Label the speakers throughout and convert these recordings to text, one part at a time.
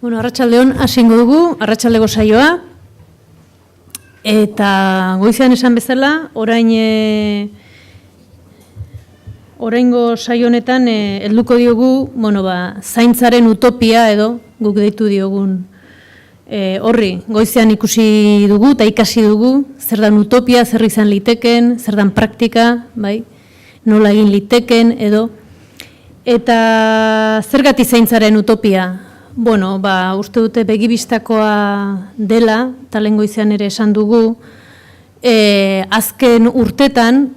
Speaker 1: Bueno, arratsaldeon hasingo dugu, arratsaldeko saioa. Eta goizean esan bezala, oraingo saio honetan helduko diogu, zaintzaren utopia edo guk deitu diogun horri. Goizean ikusi dugu eta ikasi dugu zer dan utopia, zer izan liteken, zer dan praktika, bai? Nola egin liteken edo. Eta zergatik zaintzaren utopia? Bueno, uste dute begibistakoa dela, eta lehen goizean ere esan dugu, azken urtetan,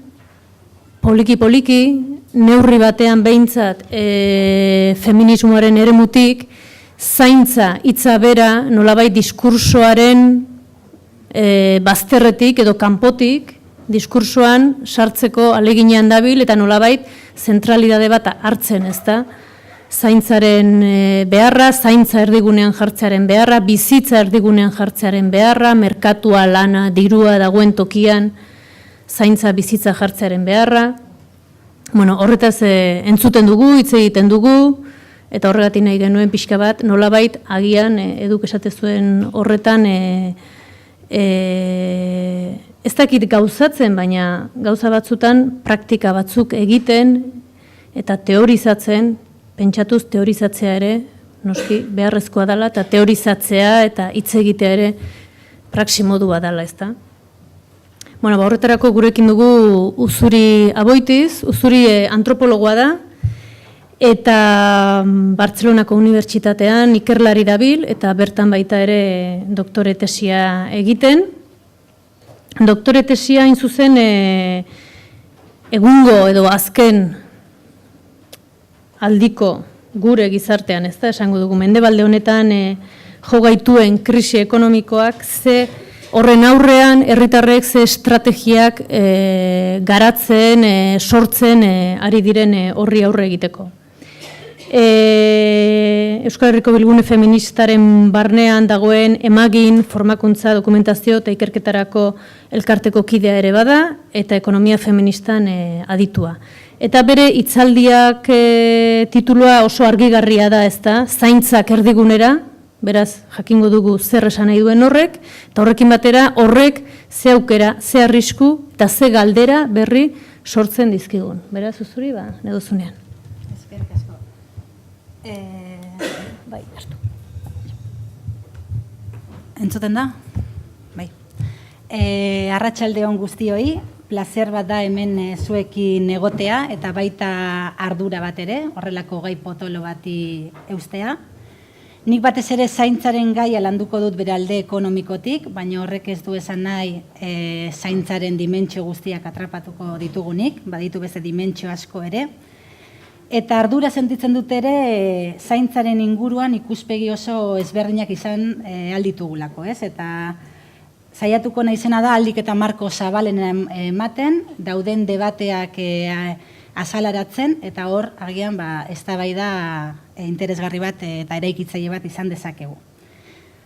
Speaker 1: poliki-poliki, neurri batean behintzat feminismoaren eremutik, zaintza hitza bera nolabait diskursoaren bazterretik edo kanpotik, diskursoan sartzeko aleginean dabil eta nolabait zentralidade bat hartzen, ezta? Zaintzaren beharra, zaintza erdigunean jartzearen beharra, bizitza erdigunean jartzearen beharra, merkatua, lana, dirua dagoen tokian, zaintza bizitza jartzearen beharra. Bueno, horretaz entzuten dugu, hitz egiten dugu, eta horregatik nahi genuen pixka bat, nolabait agian eduk esate zuen horretan ez dakit gauzatzen, baina gauza batzutan praktika batzuk egiten eta teorizatzen, pentsatuz teorizatzea ere, noski, beharrezkoa dela, eta teorizatzea eta hitz egitea ere praxi modua dela, ezta? Bueno, horretarako gurekin dugu Uzuri Aboitiz, Uzuri antropologoa da, eta Bartzelonako Unibertsitatean ikerlari dabil, eta bertan baita ere doktore tesia egiten. Doktore tesia hain zuzen egungo edo azken aldiko gure gizartean, ez da, esango dugu, mendebalde honetan jo gaituen krisi ekonomikoak, ze horren aurrean herritarrek ze estrategiak garatzen, sortzen ari diren horri aurre egiteko. Euskal Herriko Bilgune Feministaren barnean dagoen emagin, formakuntza, dokumentazio eta ikerketarako elkarteko kidea ere bada, eta ekonomia feministan aditua. Eta bere hitzaldiak titulua oso argigarria da, ezta, zaintzak erdigunera, beraz jakingo dugu zer esan nahi duen horrek, eta horrekin batera horrek ze aukera, ze arrisku eta ze galdera berri sortzen dizkigun. Beraz, Uzuri, nedozunean.
Speaker 2: Eskerrik asko.
Speaker 1: Bai, hartu.
Speaker 2: Entzuten da? Bai. Arratsaldeon guztioi, plazer bat da hemen zuekin egotea eta baita ardura bat ere, horrelako gai potolo bati eustea. Nik batez ere zaintzaren gaia landuko dut bere alde ekonomikotik, baina horrek ez du esan nahi zaintzaren dimentsio guztiak atrapatuko ditugunik, baditu beste dimentsio asko ere. Eta ardura sentitzen dut ere zaintzaren inguruan ikuspegi oso ezberdinak izan alditugulako, ez? Eta saiatuko naizena da aldik eta marko zabalen ematen, dauden debateak azalaratzen, eta hor agian eztabaida interesgarri bat eta eraikitzaile bat izan dezakegu.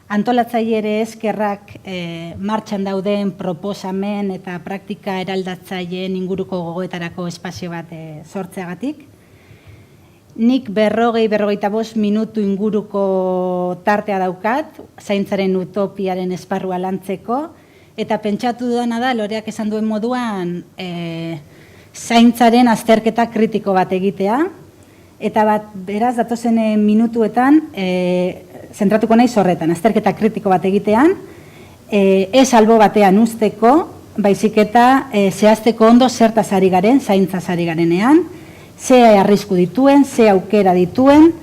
Speaker 2: Antolatzaile ere eskerrak martxan dauden proposamen eta praktika eraldatzaileen inguruko gogoetarako espazio bat sortzeagatik. Nik 40-45 minutu inguruko tartea daukat, zaintzaren utopiaren esparrua lantzeko, eta pentsatu dudana da, Loreak esan duen moduan, zaintzaren azterketa kritiko bat egitea, eta beraz, datozen minutuetan, zentratuko naiz horretan, azterketa kritiko bat egitean, ez albo batean usteko, baizik eta zehazteko ondo zertaz ari garen, zaintzaz ari garenean, ze arrisku dituen, ze aukera dituen,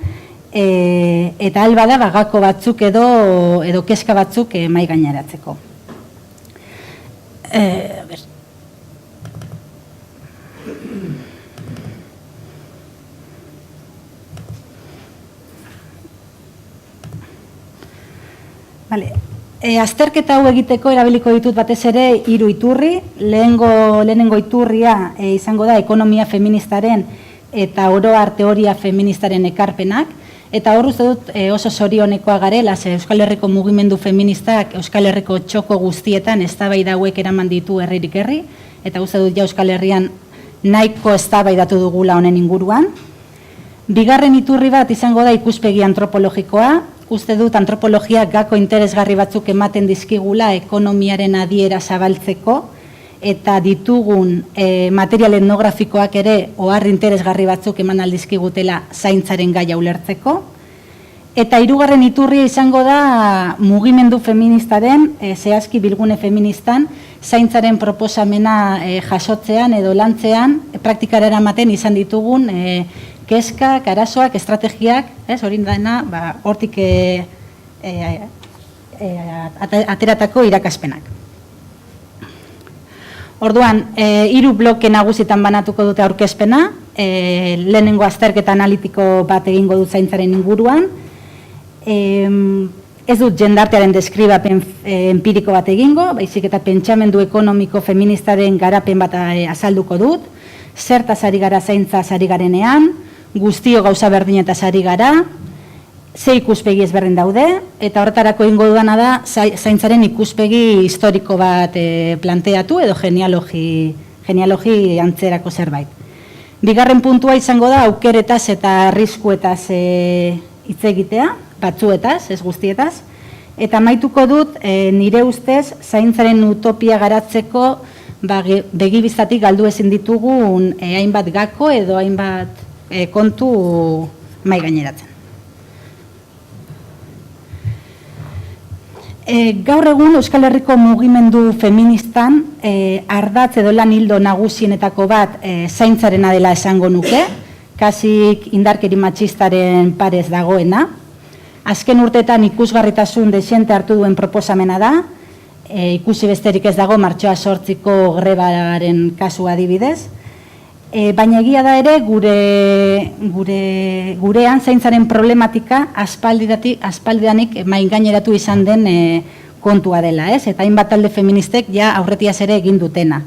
Speaker 2: eta alba da gako batzuk edo kezka batzuk mai gaineratzeko. Azterketa hau egiteko erabiliko ditut batez ere 3 iturri. Lehenengo iturria izango da ekonomia feministaren eta oro har teoria feministaren ekarpenak. Eta hor uste dut oso zorionekoa garela, Euskal Herriko mugimendu feministak Euskal Herriko txoko guztietan eztabaida hauek eraman ditu herririk herri, eta uste dut Euskal Herrian nahiko eztabaidatu dugula honen inguruan. Bigarren iturri bat izango da ikuspegi antropologikoa, uste dut antropologiak gako interesgarri batzuk ematen dizkigula ekonomiaren adiera zabaltzeko, eta ditugun material etnografikoak ere ohar interesgarri batzuk eman aldizkigutela zaintzaren gaia ulertzeko. Eta hirugarren iturria izango da mugimendu feministaren, zehazki bilgune feministan, zaintzaren proposamena jasotzean edo lantzean, praktikara eramaten izan ditugun kezkak, arazoak, estrategiak, hori dena, hortik ateratako irakaspenak. Orduan, 3 bloke nagusitan banatuko dute aurkezpena, lehenengo azterketa analitiko bat egingo dut zaintzaren inguruan, ez dut jendartearen deskribapen empiriko bat egingo, baizik eta pentsamendu ekonomiko feministaren garapen bat azalduko dut, zertaz ari gara zaintzaz ari garenean, guztio gauza berdinetaz ari gara, ze ikuspegi ezberdin daude, eta horretarako egingo dudana da zaintzaren ikuspegi historiko bat planteatu edo genealogi antzerako zerbait. Bigarren puntua izango da aukeretaz eta arriskuetaz hitz egitea, batzuetaz, ez guztietaz, eta amaituko dut nire ustez zaintzaren utopia garatzeko begibistatik galdu ezin ditugun hainbat gako edo hainbat kontu mahai gaineratzen. Gaur egun Euskal Herriko mugimendu feministan ardatz edo lan hildo nagusienetako bat zaintzarena dela esango nuke, kasik indarkeri matxistaren parez dagoena. Azken urteetan ikusgarritasun dezente hartu duen proposamena da, ikusi besterik ez dago martxoa 8ko grebaren kasua adibidez, baina egia da ere gurean zaintzaren problematika aspaldidanik maingaineratu izan den kontua dela, eta hainbat talde feministek ja aurretiaz ere egin dutena.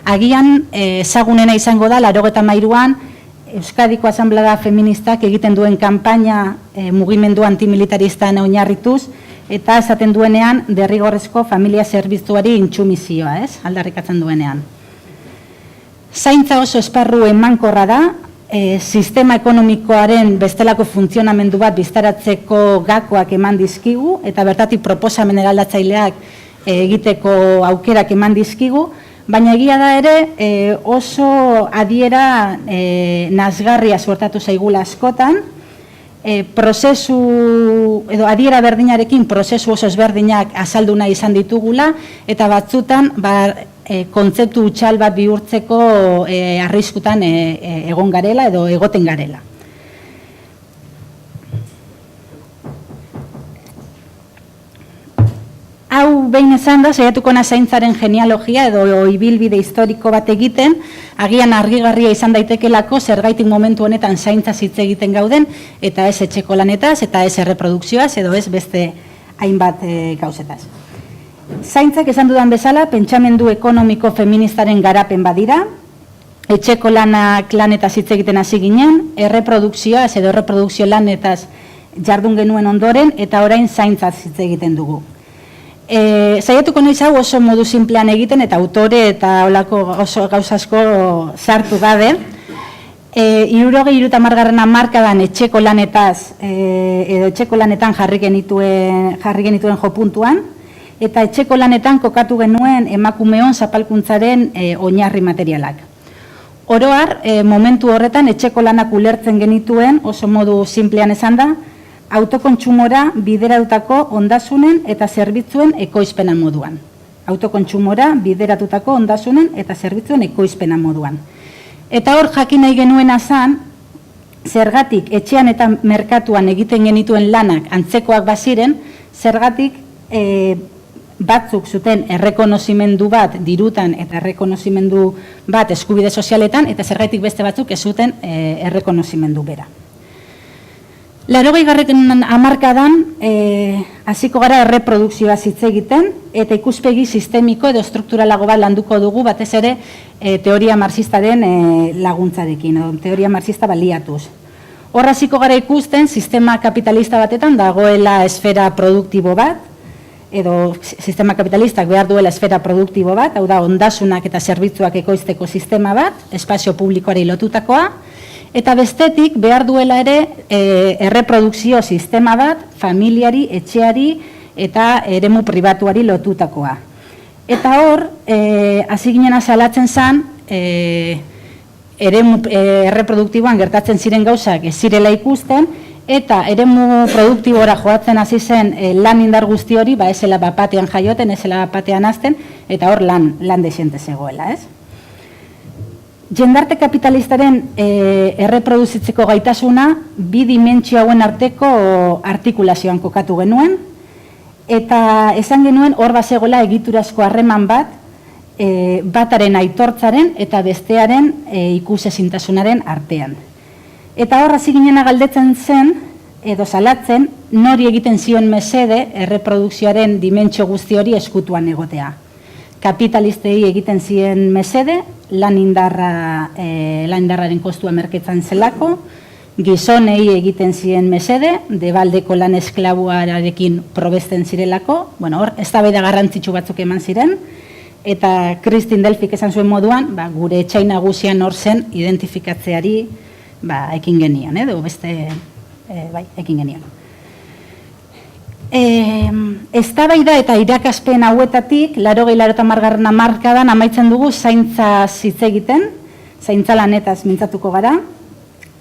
Speaker 2: Agian ezagunena izango da 93an Euskadiko Asanblada Feministak egiten duen kanpaina mugimendu antimilitaristan oinarrituz, eta esaten duenean derrigorrezko familia zerbitzuari intsumizioa, aldarrikatzen duenean. Zaintza oso esparru emankorra da, sistema ekonomikoaren bestelako funtzionamendu bat biztaratzeko gakoak eman dizkigu, eta bertatik proposamen eraldatzaileak egiteko aukerak eman dizkigu, baina egia da ere oso adiera nazgarria suertatu zaigula askotan, prozesu edo adiera berdinarekin prozesu oso ezberdinak azaldu nahi izan ditugula, eta batzutan kontzeptu hutsal bat bihurtzeko arriskutan egon garela edo egoten garela. Hau behin esan da, saiatuko na zaintzaren genealogia edo ibilbide historiko bat egiten, agian argigarria izan daitekelako zergaitik momentu honetan zaintzaz hitz egiten gauden, eta ez etxeko lanetaz, eta ez erreprodukzioaz, edo ez beste hainbat gauzetaz. Zaintzak esan dudan bezala, pentsamendu ekonomiko feministaren garapen badira, etxeko lanetaz hitz egiten hasi ginen, erreprodukzioaz edo erreprodukzio lanetaz jardun genuen ondoren, eta orain zaintzaz hitz egiten dugu. Saiatuko naiz hau oso modu simplean egiten eta autore eta olako oso gauzasko sartu gabe. 60-70 hamarkadan etxeko lanetaz edo etxeko lanetan jarri genituen jo puntuan, eta etxeko lanetan kokatu genuen emakumeon zapalkuntzaren oinarri materialak. Oro har, momentu horretan etxeko lanak ulertzen genituen oso modu simplean esan da, autokontsumora bideratutako ondasunen eta zerbitzuen ekoizpena moduan. Autokontsumora bideratutako ondasunen eta zerbitzuen ekoizpena moduan. Eta hor jakin nahi genuena zan, zergatik etxean eta merkatuan egiten genituen lanak antzekoak baziren, zergatik batzuk zuten errekonozimendu bat dirutan eta errekonozimendu bat eskubide sozialetan, eta zergatik beste batzuk ez zuten errekonozimendu bera. 80. hamarkadan hasiko gara erreprodukzioaz hitz egiten, eta ikuspegi sistemiko edo strukturalago bat landuko dugu, batez ere teoria marxistaren laguntzarekin, edo teoria marxista baliatuz. Hor hasiko gara ikusten sistema kapitalista batetan dagoela esfera produktibo bat, edo sistema kapitalistak behar duela esfera produktibo bat, hau da ondasunak eta zerbitzuak ekoizteko sistema bat, espazio publikoari lotutakoa, Eta bestetik behar duela ere erreprodukzio sistema bat familiari, etxeari eta eremu pribatuari lotutakoa. Eta hor, hasi ginen azalatzen zen, eremu erreproduktiboan gertatzen ziren gauzak ez zirela ikusten, eta eremu produktibora joatzen hasi zen lan indar guzti hori, ezela bapatean jaioten, ezela bapatean azten, eta hor lan dexente zegoela, ez? Jendarte kapitalistaren erreproduzitzeko gaitasuna bi dimentsio hauen arteko artikulazioan kokatu genuen, eta esan genuen hor bazegoela egiturazko harreman bat, bataren aitortzaren eta bestearen ikusezintasunaren artean. Eta hor hasi ginena galdetzen zen, edo salatzen, nori egiten zion mesede erreprodukzioaren dimentsio guzti hori eskutuan egotea. Kapitalistei egiten ziren mesede, lan indarraren kostua merketzan zelako, gizonei egiten ziren mesede, debaldeko lan esklabuarekin probesten zirelako, hor, eztabaida garrantzitsu batzuk eman ziren, eta Kristin Delfik esan zuen moduan, gure etxai nagusian hor zen identifikatzeari ekin genion, edo beste, ekin genion. Eztabaida eta irakaspen hauetatik, 80-90 hamarkadan amaitzen dugu zaintza hitz egiten, zaintza lanetaz mintzatuko gara.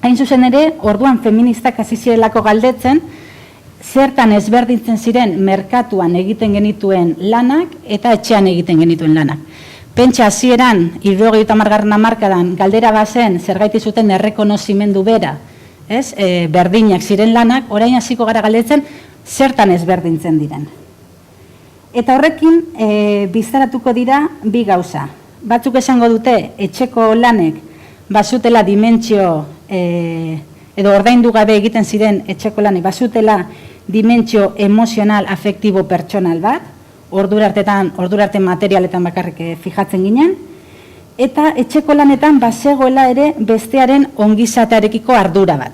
Speaker 2: Hain zuzen ere, orduan feministak hasi zirelako galdetzen, zertan ezberdintzen ziren merkatuan egiten genituen lanak eta etxean egiten genituen lanak. Pentsa hasieran 70 hamarkadan galdera bazen zergaiti zuten errekonozimendu bera, berdinak ziren lanak, orain hasiko gara galdetzen zertan ezberdintzen diren. Eta horrekin bizaratuko dira bi gauza. Batzuk esango dute etxeko lanek bazutela dimentsio edo ordaindu gabe egiten ziren etxeko lanek bazutela dimentsio emozional, afektibo, pertsonal bat, ordurarte materialetan bakarrik fijatzen ginen, eta etxeko lanetan bazegoela ere bestearen ongizatearekiko ardura bat.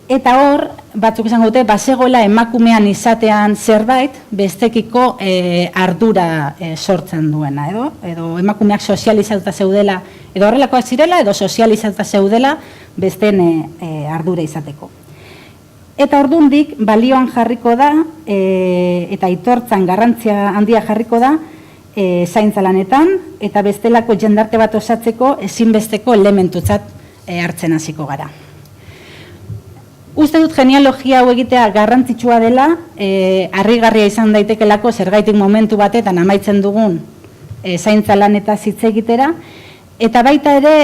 Speaker 2: Eta hor, batzuk esango dute, bazegoela emakumean izatean zerbait, bestekiko ardura sortzen duena, edo emakumeak sozializatuta zeudela, edo horrelakoak zirela, edo sozializatuta zeudela besteen ardura izateko. Eta ordundik balioan jarriko da, eta aitortzan garrantzia handia jarriko da, zaintza lanetan, eta bestelako jendarte bat osatzeko ezinbesteko elementutzat hartzen hasiko gara. Uste dut genealogia hau egitea garrantzitsua dela, harrigarria izan daitekelako zergaitik momentu batetan amaitzen dugun zaintza lanetaz hitz egitera, eta baita ere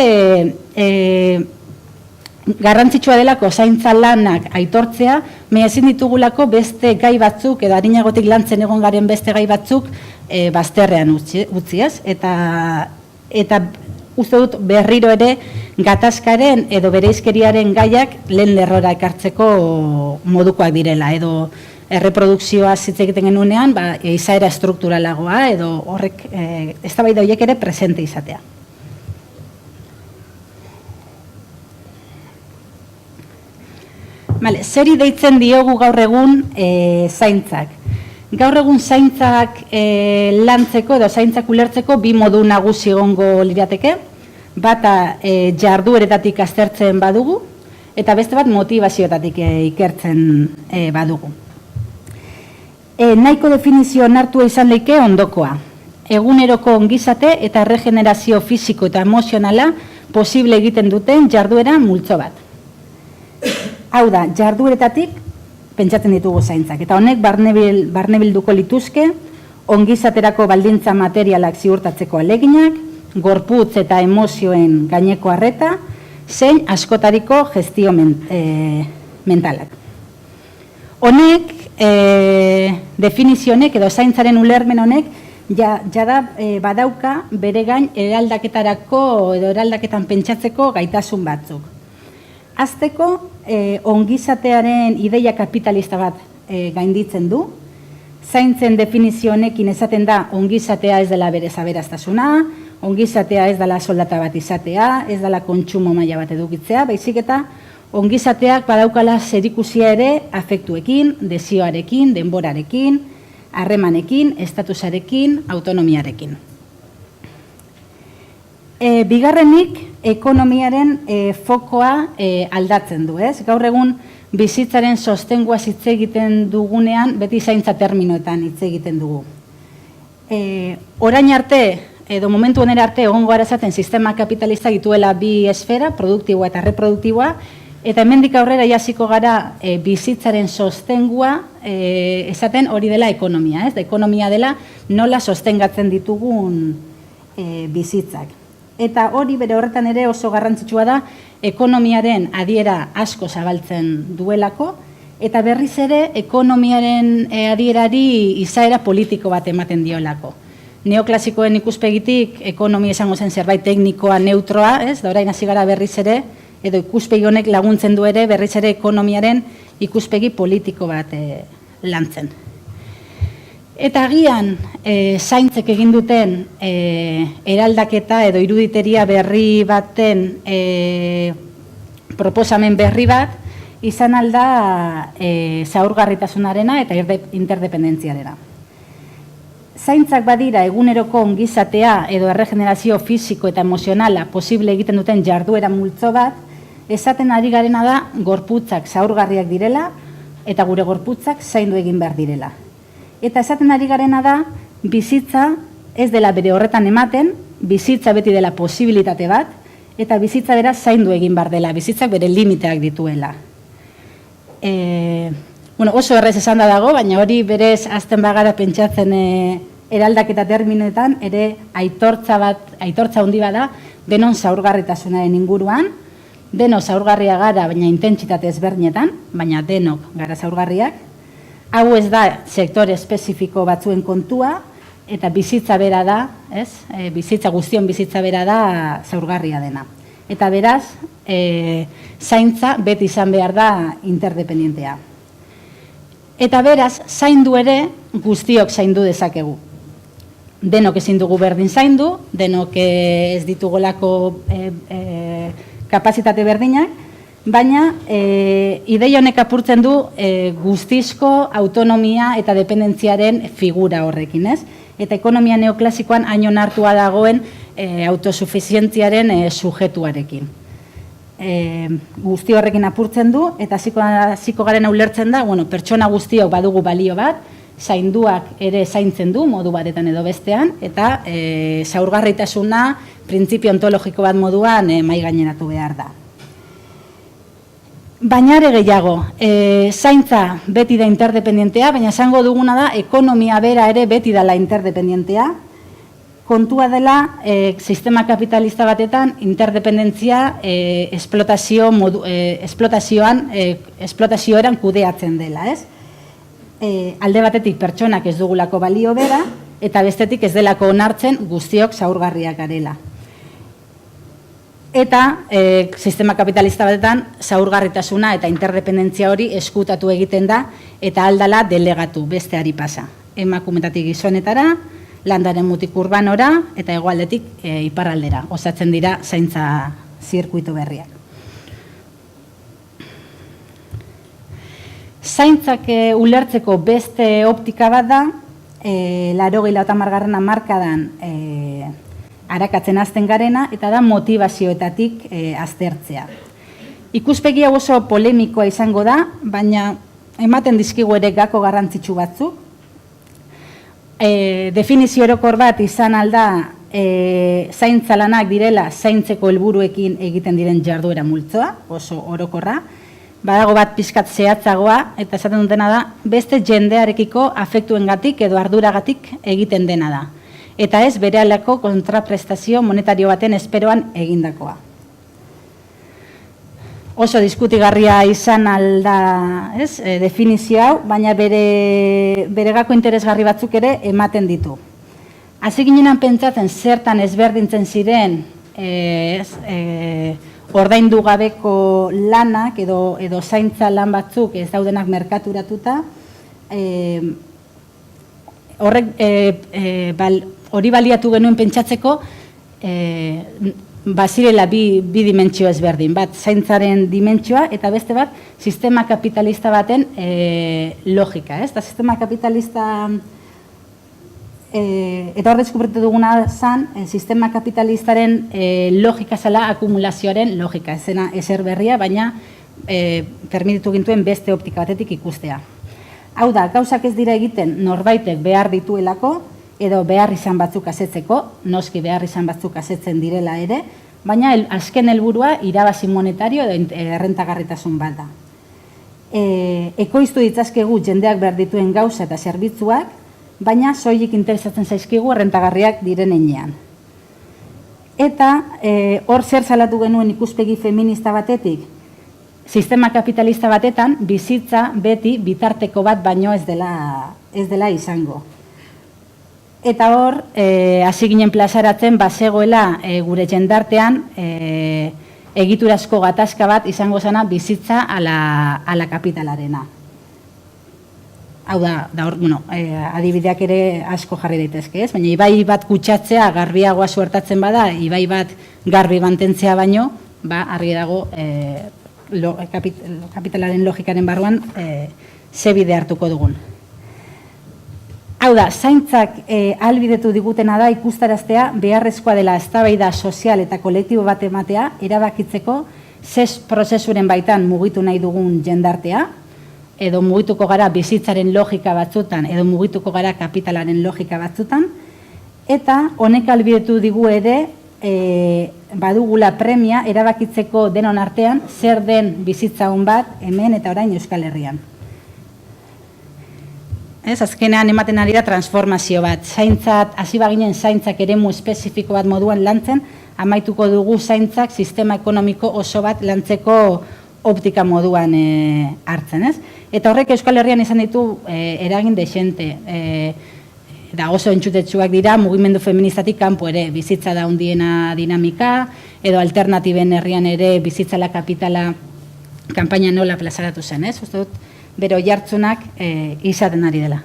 Speaker 2: garrantzitsua delako zaintza lanak aitortzea, ezin ditugulako beste gai batzuk, edo arinagotik lantzen egon garen beste gai batzuk bazterrean utzi ez, eta uste dut berriro ere gatazkaren edo bereizkeriaren gaiak lehen lerrora ekartzeko modukoak direla, edo erreprodukzioa hitz egiten genuenean, izaera strukturalagoa, edo horrek eztabaida horiek ere presente izatea. Zeri deitzen diogu gaur egun zaintzak. Gaur egun zaintzak lantzeko edo zaintzak ulertzeko bi modu nagusi egongo lirateke. Bata jardueretatik aztertzen badugu, eta beste bat motivazioetatik ikertzen badugu. Nahiko definizio onartua izan leike ondokoa. Eguneroko ongizate eta regenerazio fisiko eta emozionala posible egiten duten jarduera multzo bat. Hau da, jardueretatik pentsatzen ditugu zaintzak, eta honek barnebilduko lituzke ongizaterako baldintza materialak ziurtatzeko aleginak, gorputz eta emozioen gaineko arreta, zein askotariko gestio mentalak. Honek, definizionek edo zaintzaren ulermen honek, jada badauka bere gain eraldaketarako edo eraldaketan pentsatzeko gaitasun batzuk. Azteko, ongizatearen ideia kapitalista bat gainditzen du. Zaintzen definizio honekin esaten da ongizatea ez dela bere aberastasuna, ongizatea ez dela soldata bat izatea, ez dela kontsumo maila bat edukitzea, baizik eta ongizateak badaukala zerikusia ere afektuekin, desioarekin, denborarekin, harremanekin, estatusarekin, autonomiarekin. Bigarrenik, ekonomiaren fokoa aldatzen du, ez? Gaur egun bizitzaren sostengua hitz egiten dugunean, beti zaintza terminoetan hitz egiten dugu. Orain arte, edo momentu honera arte, egongo gara esaten sistema kapitalista dituela bi esfera, produktiboa eta reproduktiboa, eta hemendik aurrera jasiko gara bizitzaren sostengua esaten hori dela ekonomia, ez? Ekonomia dela nola sostengatzen ditugun bizitzak. Eta hori bere horretan ere oso garrantzitsua da ekonomiaren adiera asko zabaltzen duelako, eta berriz ere ekonomiaren adierari izaera politiko bat ematen diolako. Neoklasikoen ikuspegitik ekonomia esango zen zerbait teknikoa, neutroa, ez? Da orain hasi gara berriz ere, edo ikuspegi honek laguntzen du ere berriz ere ekonomiaren ikuspegi politiko bat lantzen. Eta agian zaintzek egin duten eraldaketa edo iruditeria berri baten proposamen berri bat izan alda zaurgarritasunarena eta interdependentziarena. Zaintzak badira eguneroko ongizatea edo erregenerazio fisiko eta emozionala posible egiten duten jarduera multzo bat, esaten ari garena da gorputzak zaurgarriak direla eta gure gorputzak zaindu egin behar direla. Eta esaten ari garena da, bizitza ez dela bere horretan ematen, bizitza beti dela posibilitate bat, eta bizitza bera zaindu egin behar dela, bizitzak bere limiteak dituela. Oso errez esan da dago, baina hori berez azten bagara pentsatzen eraldaketa terminoetan, ere aitortza handi bada, denon zaurgarritasunaren inguruan, denok zaurgarria gara, baina intentsitate ezberdinetan, baina denok gara zaurgarriak. Hau ez da sektore espezifiko batzuen kontua, eta bizitza bera da, ez? Bizitza guztion bizitza bera da zaurgarria dena. Eta beraz, zaintza beti izan behar da interdependentea. Eta beraz, zaindu ere guztiok zaindu dezakegu. Denok ezin dugu berdin zaindu, denok ez ditugolako kapazitate berdinak, baina ideia honek apurtzen du guztizko autonomia eta dependentziaren figura horrekin, ez? Eta ekonomia neoklasikoan hain onartua dagoen autosufizientziaren sujetuarekin. Guzti horrekin apurtzen du, eta hasiko garen ulertzen da, pertsona guztiok badugu balio bat, zainduak ere zaintzen du modu batetan edo bestean, eta zaurgarritasuna printzipio ontologiko bat moduan mahaigaineratu behar da. Baina ere gehiago, zaintza beti da interdependentea, baina esango duguna da ekonomia bera ere beti dela interdependentea. Kontua dela, sistema kapitalista batetan interdependentzia esplotazioan kudeatzen dela, ez? Alde batetik pertsonak ez dugulako balio bera, eta bestetik ez delako onartzen guztiok zaurgarriak garela. Eta sistema kapitalista batetan zaurgarritasuna eta interdependentzia hori eskutatu egiten da eta aldala delegatu besteari pasa. Emakumetatik gizonetara, landaren mutik urbanora eta hegoaldetik iparraldera. Osatzen dira zaintza zirkuitu berriak. Zaintzak ulertzeko beste optika bat da, 80. hamarkadan arakatzen hasten garena, eta da motivazioetatik aztertzea. Ikuspegi hau oso polemikoa izango da, baina ematen dizkigu ere gako garrantzitsu batzuk. Definizio orokor bat izan alda zaintza lanak direla zaintzeko helburuekin egiten diren jarduera multzoa, oso orokorra. Badago bat pixkat zehatzagoa, eta esaten dutena da, beste jendearekiko afektuengatik edo arduragatik egiten dena da. Eta ez berehalako kontraprestazio monetario baten esperoan egindakoa. Oso diskutigarria izan alda, ez, definizio hau, baina bere gako interesgarri batzuk ere ematen ditu. Hasi ginenan pentsatzen zertan ezberdintzen ziren ordaindu gabeko lanak edo zaintza lan batzuk ez daudenak merkaturatuta, hori baliatu genuen pentsatzeko bazirela bi dimentsio ezberdin, bat zaintzaren dimentsioa eta beste bat sistema kapitalista baten logika, ez? Eta sistema kapitalista eta hor deskubritu duguna zen, sistema kapitalistaren logika zela akumulazioaren logika, ez zena ezer berria, baina permititu gintuen beste optika batetik ikustea. Hau da, gauzak ez dira egiten norbaitek behar dituelako, edo behar izan batzuk asetzeko, noski behar izan batzuk asetzen direla ere, baina azken helburua irabazi monetario edo errentagarritasun bat da. Ekoiztu ditzazkegu jendeak behar dituen gauza eta zerbitzuak, baina soilik interesatzen zaizkigu errentagarriak diren heinean. Eta hor zer salatu genuen ikuspegi feminista batetik, sistema kapitalista batetan bizitza beti bitarteko bat baino ez dela izango. Eta hor, hasi ginen plazaratzen, bazegoela gure jendartean egiturazko gatazka bat izango zana bizitza ala kapitalarena. Hau da, adibideak ere asko jarri daitezke, ez? Baina ibai bat kutsatzea garbiagoa suertatzen bada, ibai bat garbi mantentzea baino, argi dago kapitalaren logikaren barruan ze bide hartuko dugun. Hau da, zaintzak ahalbidetu digutena da ikustaraztea beharrezkoa dela eztabaida sozial eta kolektibo bat ematea erabakitzeko zez prozesuren baitan mugitu nahi dugun jendartea, edo mugituko gara bizitzaren logika batzutan, edo mugituko gara kapitalaren logika batzutan, eta honek ahalbidetu digu ere badugula premia erabakitzeko denon artean zer den bizitza on bat hemen eta orain Euskal Herrian. Azkenean ematen ari da transformazio bat. Zaintzat, hasi baginen zaintzak eremu espezifiko bat moduan lantzen, amaituko dugu zaintzak sistema ekonomiko oso bat lantzeko optika moduan hartzen, ez? Eta horrek Euskal Herrian izan ditu eragin dexente. Da oso entzutetsuak dira, mugimendu feministatik kanpo ere, bizitza da hundiena dinamika, edo alternatiben herrian ere bizitzala kapitala kanpaina nola plazaratu zen, ez? Uste dut, bero jartzunak izaten ari dela.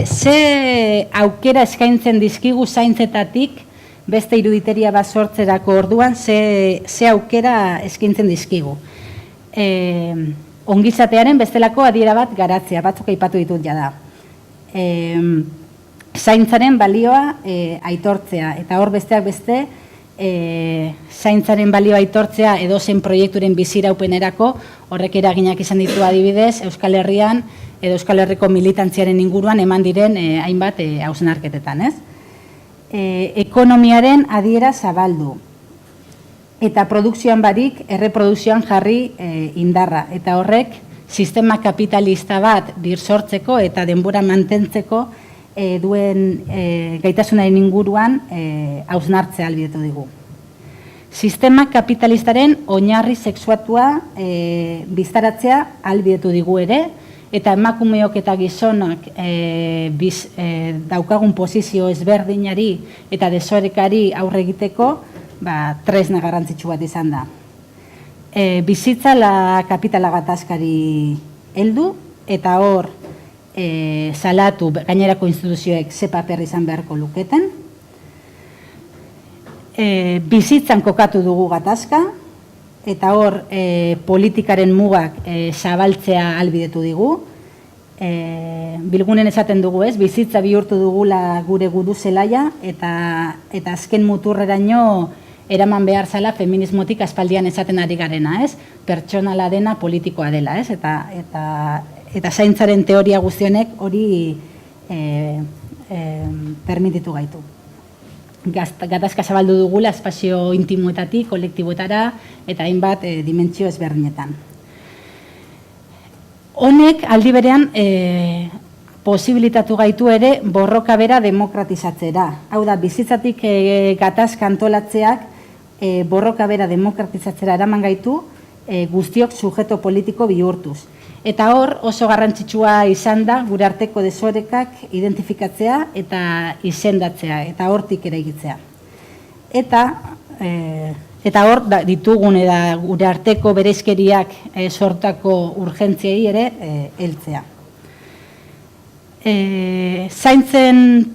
Speaker 2: Ze aukera eskaintzen dizkigu zaintzetatik beste iruditeria bat sortzerako orduan, ze aukera eskaintzen dizkigu. Ongizatearen bestelako adiera bat garatzea, batzuk aipatu ditut jada. Zaintzaren balioa aitortzea, eta hor besteak beste, zaintzaren balioa aitortzea edozen proiekturen biziraupenerako horrek eraginak izan ditu adibidez Euskal Herrian edo Euskal Herriko militantziaren inguruan eman diren hainbat hausnarketetan, ez? Ekonomiaren adiera zabaldu eta produkzioan barik erreprodukzioan jarri indarra, eta horrek sistema kapitalista bat birsortzeko eta denbora mantentzeko duen gaitasunaren inguruan hausnartzea ahalbidetu digu. Sistema kapitalistaren oinarri sexuatua biztaratzea ahalbidetu digu ere, eta emakumeok eta gizonak daukagun posizio ezberdinari eta desorekari aurre egiteko tresna garrantzitsu bat izan da. Bizitza kapitala gatazkari heldu, eta hor salatu gainerako instituzioek ze paper izan beharko luketen. Bizitzan kokatu dugu gatazka, eta hor politikaren mugak zabaltzea ahalbidetu digu. Bilgunen esaten dugu, ez, bizitza bihurtu dugula gure gudu zelaia, eta azken muturreraino eraman behar zala feminismotik aspaldian esaten ari garena, ez? Pertsonala dena politikoa dela, ez? Eta zaintzaren teoria guztionek hori permititu gaitu. Gatazka zabaldu dugula espazio intimoetatik, kolektiboetara, eta hainbat dimentsio ezberdinetan. Honek aldi berean posibilitatu gaitu ere borroka bera demokratizatzera. Hau da, bizitzatik gatazka antolatzeak borroka bera demokratizatzera eraman gaitu guztiok sujeto politiko bihurtuz. Eta hor oso garrantzitsua izan da gure arteko desorekak identifikatzea eta izendatzea, eta hortik eraikitzea. Eta hor ditugun eta gure arteko bereizkeriak sortako urgentziei ere heltzea. Zaintzen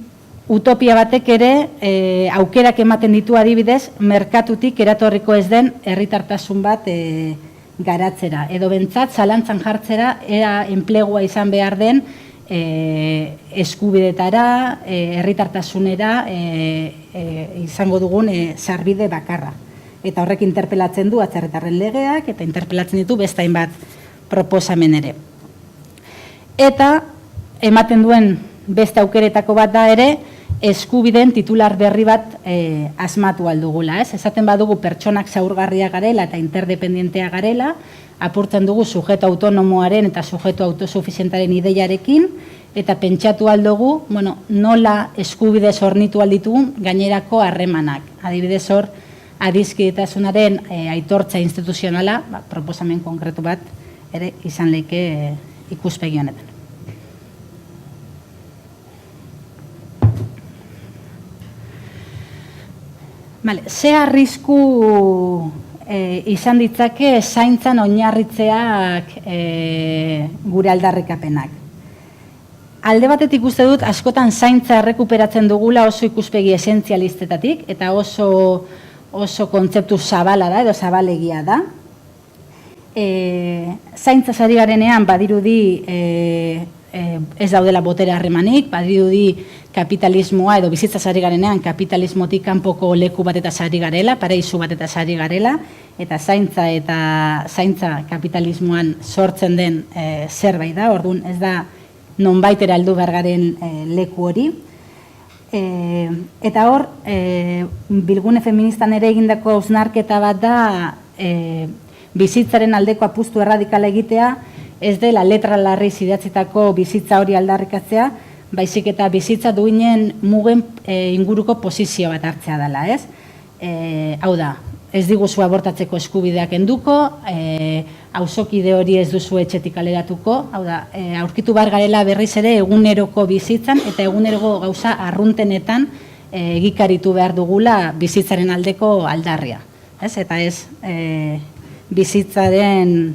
Speaker 2: utopia batek ere aukerak ematen ditu adibidez, merkatutik eratorriko ez den herritartasun bat garatzera, edo bentsat zalantzan jartzera ea enplegua izan behar den eskubidetara, herritartasunera izango dugun sarbide bakarra. Eta horrek interpelatzen du atzerritarren legeak eta interpelatzen ditu beste hainbat proposamen ere. Eta ematen duen beste aukeretako bat da ere, eskubideen titular berri bat asmatu aldugula. Esaten badugu pertsonak zaurgarria garela eta interdependentea garela, apurtzen dugu sujeto autonomoaren eta sujeto autosuficientaren ideiarekin, eta pentsatu aldugu, nola eskubide hornitu alditugun gainerako harremanak. Adibidez hor, adiskidetasunaren aitortza instituzionala, proposamen konkretu bat, ere izan leike ikuspegi honetan. Ze arrisku izan ditzake zaintzan oinarritzeak gure aldarrikapenak. Alde batetik uste dut, askotan zaintza errekuperatzen dugula oso ikuspegi esentzialistetatik, eta oso kontzeptu zabala da, edo zabalegia da. Zaintza ari garenean badirudi ez daudela botere harremanik, badirudi kapitalismoa edo bizitzaz ari garenean kapitalismotik kanpoko leku batetaz ari garela, paraisu batetaz ari garela, eta zaintza kapitalismoan sortzen den zerbait da, orduan ez da nonbaitera heldu behar garen leku hori. Eta hor, bilgune feministan ere egindako hausnarketa bat da bizitzaren aldeko apustu erradikala egitea, ez dela letra larriz idatzitako bizitza hori aldarrikatzea, baizik eta bizitza duinen mugen inguruko posizio bat hartzea dela, ez? Hau da, ez diguzu abortatzeko eskubideak enduko, auzokide hori ez duzu etxetik kaleratuko, hau da, aurkitu behar garela berriz ere eguneroko bizitzan eta eguneroko gauza arruntenetan egikaritu behar dugula bizitzaren aldeko aldarria, ez? Eta ez bizitzaren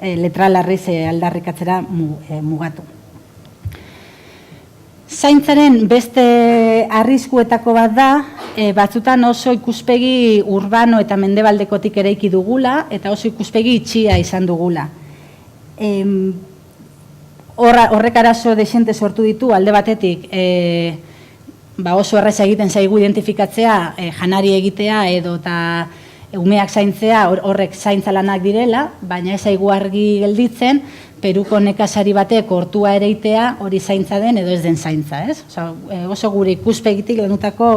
Speaker 2: letra larriz aldarrikatzera mugatu. Zaintzaren beste arriskuetako bat da, batzutan oso ikuspegi urbano eta mendebaldekotik eraiki dugula, eta oso ikuspegi itxia izan dugula. Horrek arazo desente sortu ditu, alde batetik, oso erraza egiten zaigu identifikatzea, janari egitea edo eta umeak zaintzea, horrek zaintza lanak direla, baina ez zaigu argi gelditzen, Peruko nekazari batek hortua ereitea hori zaintza den edo ez den zaintza, ez? Oso gure ikuspegitik lanutako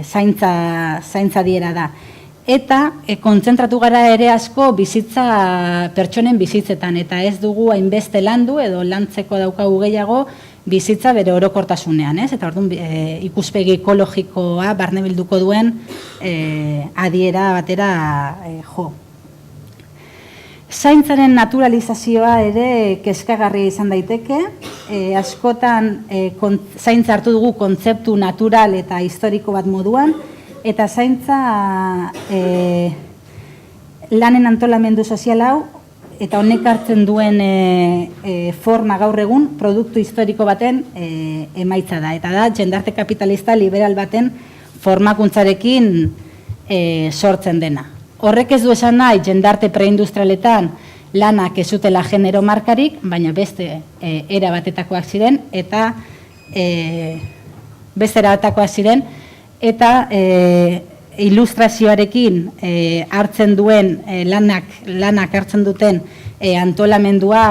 Speaker 2: zaintza diera da. Eta kontzentratu gara ere asko bizitza pertsonen bizitzetan, eta ez dugu hainbeste landu edo lantzeko daukagu gehiago bizitza bere orokortasunean, ez? Eta orduan ikuspegi ekologikoa barne bilduko duen adiera batera jo. Zaintzaren naturalizazioa ere kezkagarria izan daiteke, askotan zaintza hartu dugu kontzeptu natural eta historiko bat moduan, eta zaintza lanen antolamendu sozial hau, eta honek hartzen duen forma gaur egun produktu historiko baten emaitza da. Eta da, jendarte kapitalista liberal baten formakuntzarekin sortzen dena. Horrek ez du esan nahi, jendarte preindustrialetan lanak ez zutela genero markarik, baina beste era batetakoak ziren, eta ilustrazioarekin hartzen duen lanak hartzen duten antolamendua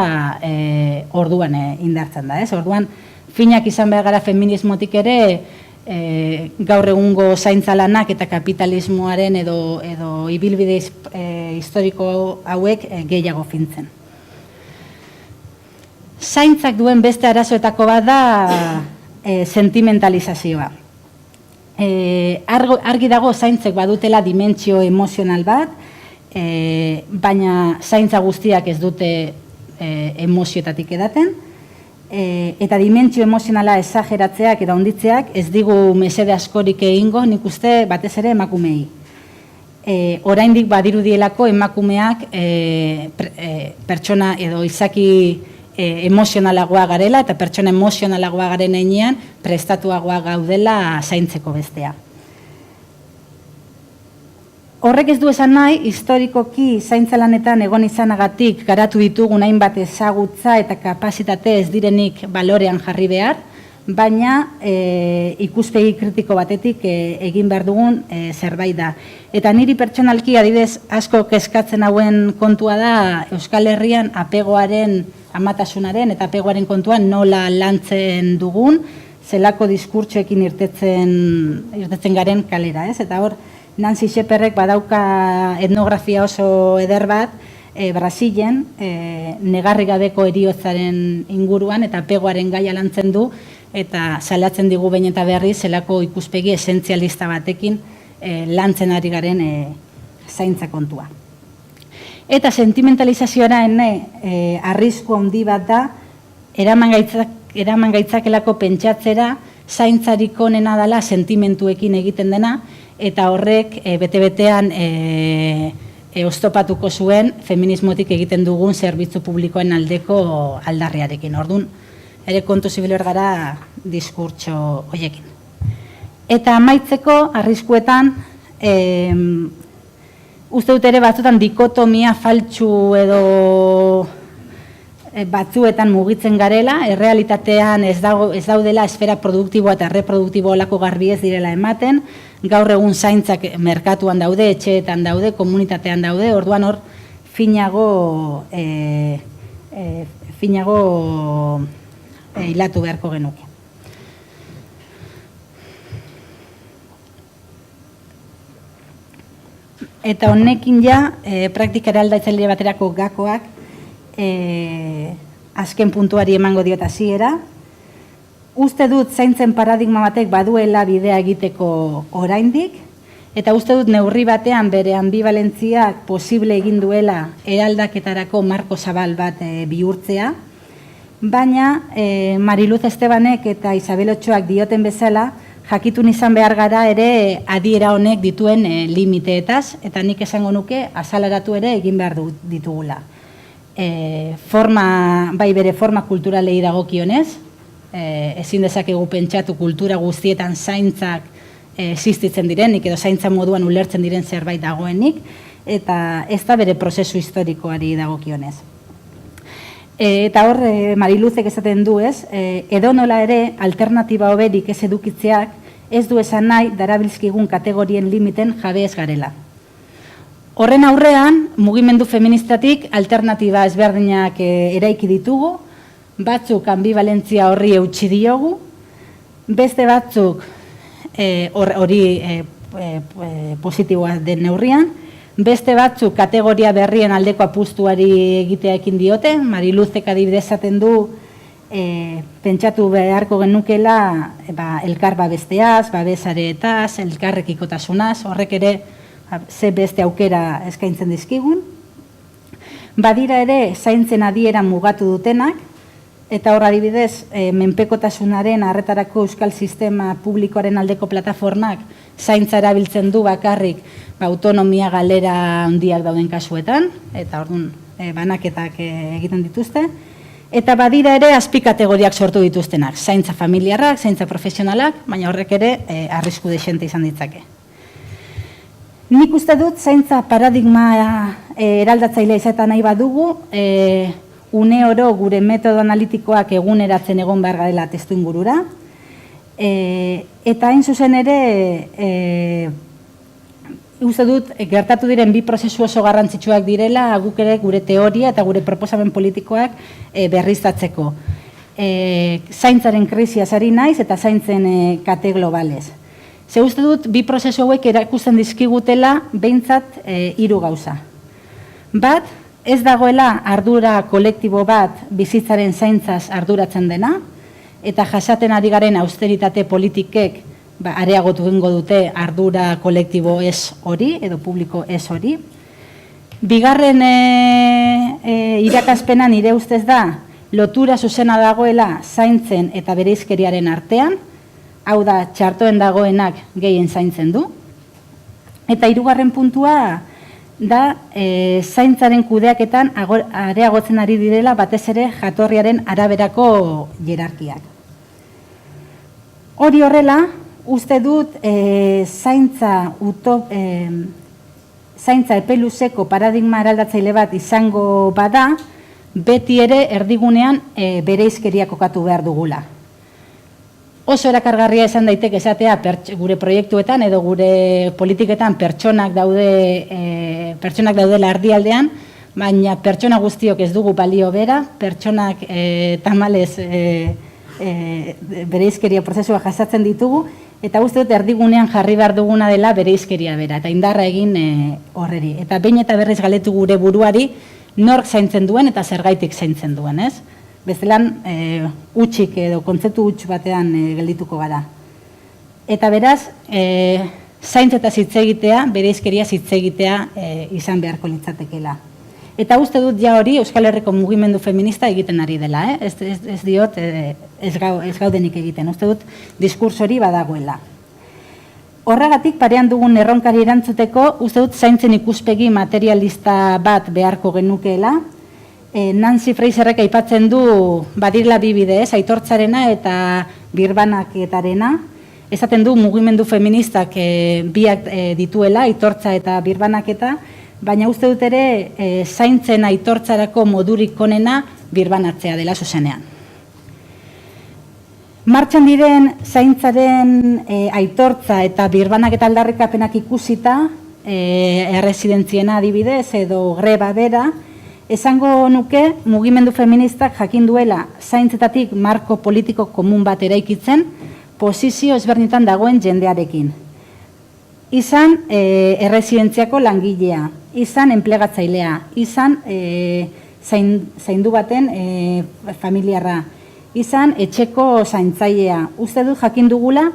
Speaker 2: orduan indartzen da, ez? Orduan, finak izan behar gara feminismotik ere, gaur egungo zaintza lanak eta kapitalismoaren edo ibilbide historiko hauek gehiago fintzen. Zaintzak duen beste arazoetako bat da sentimentalizazioa. Argi dago zaintzek badutela dimentsio emozional bat, baina zaintza guztiak ez dute emozioetatik edaten, eta dimentsio emozionala esageratzeak eta onditzeak ez digu mesede askorik egingo, nik uste batez ere emakumei. Oraindik badirudielako emakumeak pertsona edo izaki emozionalagoa garela eta pertsona emozionalagoa garen heinean prestatuagoa gaudela zaintzeko bestea. Horrek ez du esan nahi, historikoki zaintza lanetan egon izanagatik garatu ditugun hainbat ezagutza eta kapazitate ez direnik balorean jarri behar, baina ikuspegi kritiko batetik egin behar dugun zerbait da. Eta niri pertsonalki adibidez asko kezkatzen hauen kontua da Euskal Herrian apegoaren, amatasunaren eta apegoaren kontuan nola lantzen dugun, zelako diskurtsoekin irtetzen garen kalera, ez? Eta hor, Nancy Shepherdek badauka etnografia oso eder bat, Brasilen, negarrigabeko heriotzaren inguruan eta apegoaren gaia lantzen du, eta salatzen digu behin eta berri zelako ikuspegi esentzialista batekin lantzen ari garen zaintza kontua. Eta sentimentalizazioa arrisku handi bat da, eraman gaitzakelako pentsatzera, zaintzarik onena dela sentimentuekin egiten dena, eta horrek bete-betean oztopatuko zuen feminismotik egiten dugun zerbitzu publikoen aldeko aldarriarekin. Orduan, ere kontu zibiler gara diskurtso horiekin. Eta amaitzeko, arriskuetan, uste dut ere batzutan dikotomia faltsu edo batzuetan mugitzen garela, errealitatean ez daudela esfera produktiboa eta reproduktibo olako garbi ez direla ematen, gaur egun zaintzak merkatuan daude, etxeetan daude, komunitatean daude, orduan hor finago hilatu beharko genuke. Eta honekin ja, praktikara aldaitzaile baterako gakoak, azken puntuari emango diot hasiera. Uste dut zaintzen paradigma batek baduela bidea egiteko oraindik, eta uste dut neurri batean bere ambivalentziak posible egin duela eraldaketarako marko zabal bat bihurtzea, baina Mariluz Estebanek eta Isabel Otxoak dioten bezala, jakitun izan behar gara ere adiera honek dituen limiteetaz, eta nik esango nuke azalaratu ere egin behar ditugula. Bai bere forma kulturalei dagokionez, ezin dezakegu pentsatu kultura guztietan zaintzak existitzen direnik edo zaintza moduan ulertzen diren zerbait dagoenik, eta ez da bere prozesu historikoari dagokionez. Eta hor, Mariluzek esaten du ez, edonola ere alternatiba hoberik ez edukitzeak ez du esan nahi darabilzkigun kategorien limiten jabe ez garela. Horren aurrean, mugimendu feministatik alternatiba ezberdinak eraiki ditugu, batzuk ambivalentzia horri eutsi diogu, beste batzuk hori positiboa den neurrian, beste batzuk kategoria berrien aldeko apustuari egiteekin diote, Mariluzek adibidez esaten du pentsatu beharko genukela elkar babesteaz, babesareetaz, elkarrekikotasunaz, horrek ere ze beste aukera eskaintzen dizkigun. Badira ere zaintzen adiera mugatu dutenak, eta hor adibidez menpekotasunaren arretarako euskal sistema publikoaren aldeko plataformak zaintza erabiltzen du bakarrik autonomia galera handiak dauden kasuetan, eta orduan banaketak egiten dituzte. Eta badira ere azpikategoriak sortu dituztenak, zaintza familiarrak, zaintza profesionalak, baina horrek ere arrisku dexente izan ditzake. Nik uste dut zaintza paradigma eraldatzailea izatea nahi badugu, une oro gure metodo analitikoak eguneratzen egon behar garela testuingurura, eta hain zuzen ere, uste dut, gertatu diren bi prozesu oso garrantzitsuak direla, guk ere gure teoria eta gure proposamen politikoak berriztatzeko. Zaintzaren krisiaz ari naiz eta zaintzen kate globalez. Ze uste dut, bi prozesu hauek erakusten dizkigutela behintzat 3 gauza. Bat, ez dagoela ardura kolektibo bat bizitzaren zaintzaz arduratzen dena, eta jasaten ari garen austeritate politikek areagotu egingo dute ardura kolektibo ez hori, edo publiko ez hori. Bigarren irakaspenan nire ustez da, lotura zuzena dagoela zaintzen eta bereizkeriaren artean, hau da, txartoen dagoenak gehien zaintzen du. Eta 3. puntua da, zaintzaren kudeaketan areagotzen ari direla batez ere jatorriaren araberako hierarkiak. Hori horrela, uste dut zaintza zaintza epe luzeko paradigma eraldatzaile bat izango bada, beti ere erdigunean bereizkeria kokatu behar dugula. Oso erakargarria esan daiteke esatea gure proiektuetan edo gure politiketan pertsonak daudela erdialdean, baina pertsona guztiok ez dugu balio bera, pertsonak tamalez bereizkeria prozesua jasatzen ditugu, eta uste dut erdigunean jarri behar duguna dela bereizkeria bera, eta indarra egin horreri. Eta behin eta berriz galetu gure buruari nork zaintzen duen eta zergaitik zaintzen duen, ez? Bezelan utxik edo kontzeptu utx batean geldituko gara. Eta beraz, zaintzetaz hitz egitea, bereizkeria hitz egitea izan beharko litzatekeela. Eta uste dut ja hori Euskal Herriko mugimendu feminista egiten ari dela, ez diot ez gaudenik egiten, uste dut diskurso hori badagoela. Horregatik parean dugun erronkari erantzuteko, uste dut zaintzen ikuspegi materialista bat beharko genukeela. Nancy Fraserrek aipatzen du badirla bi bide, aitortzarena eta birbanaketarena. Esaten du mugimendu feministak biak dituela, aitortza eta birbanaketa, baina uste dut ere zaintzen aitortzarako modurik onena birbanatzea dela zuzenean. Martxan diren zaintzaren aitortza eta birbanaketa aldarrikapenak ikusita, erresidentziena adibidez edo greba bera, esango nuke mugimendu feministak jakin duela zaintzetatik marko politiko komun bat eraikitzen, posizio ezberdinetan dagoen jendearekin. Izan erresidentziako langilea, izan enplegatzailea, izan zaindu baten familiarra, izan etxeko zaintzailea. Uste dut jakin dugula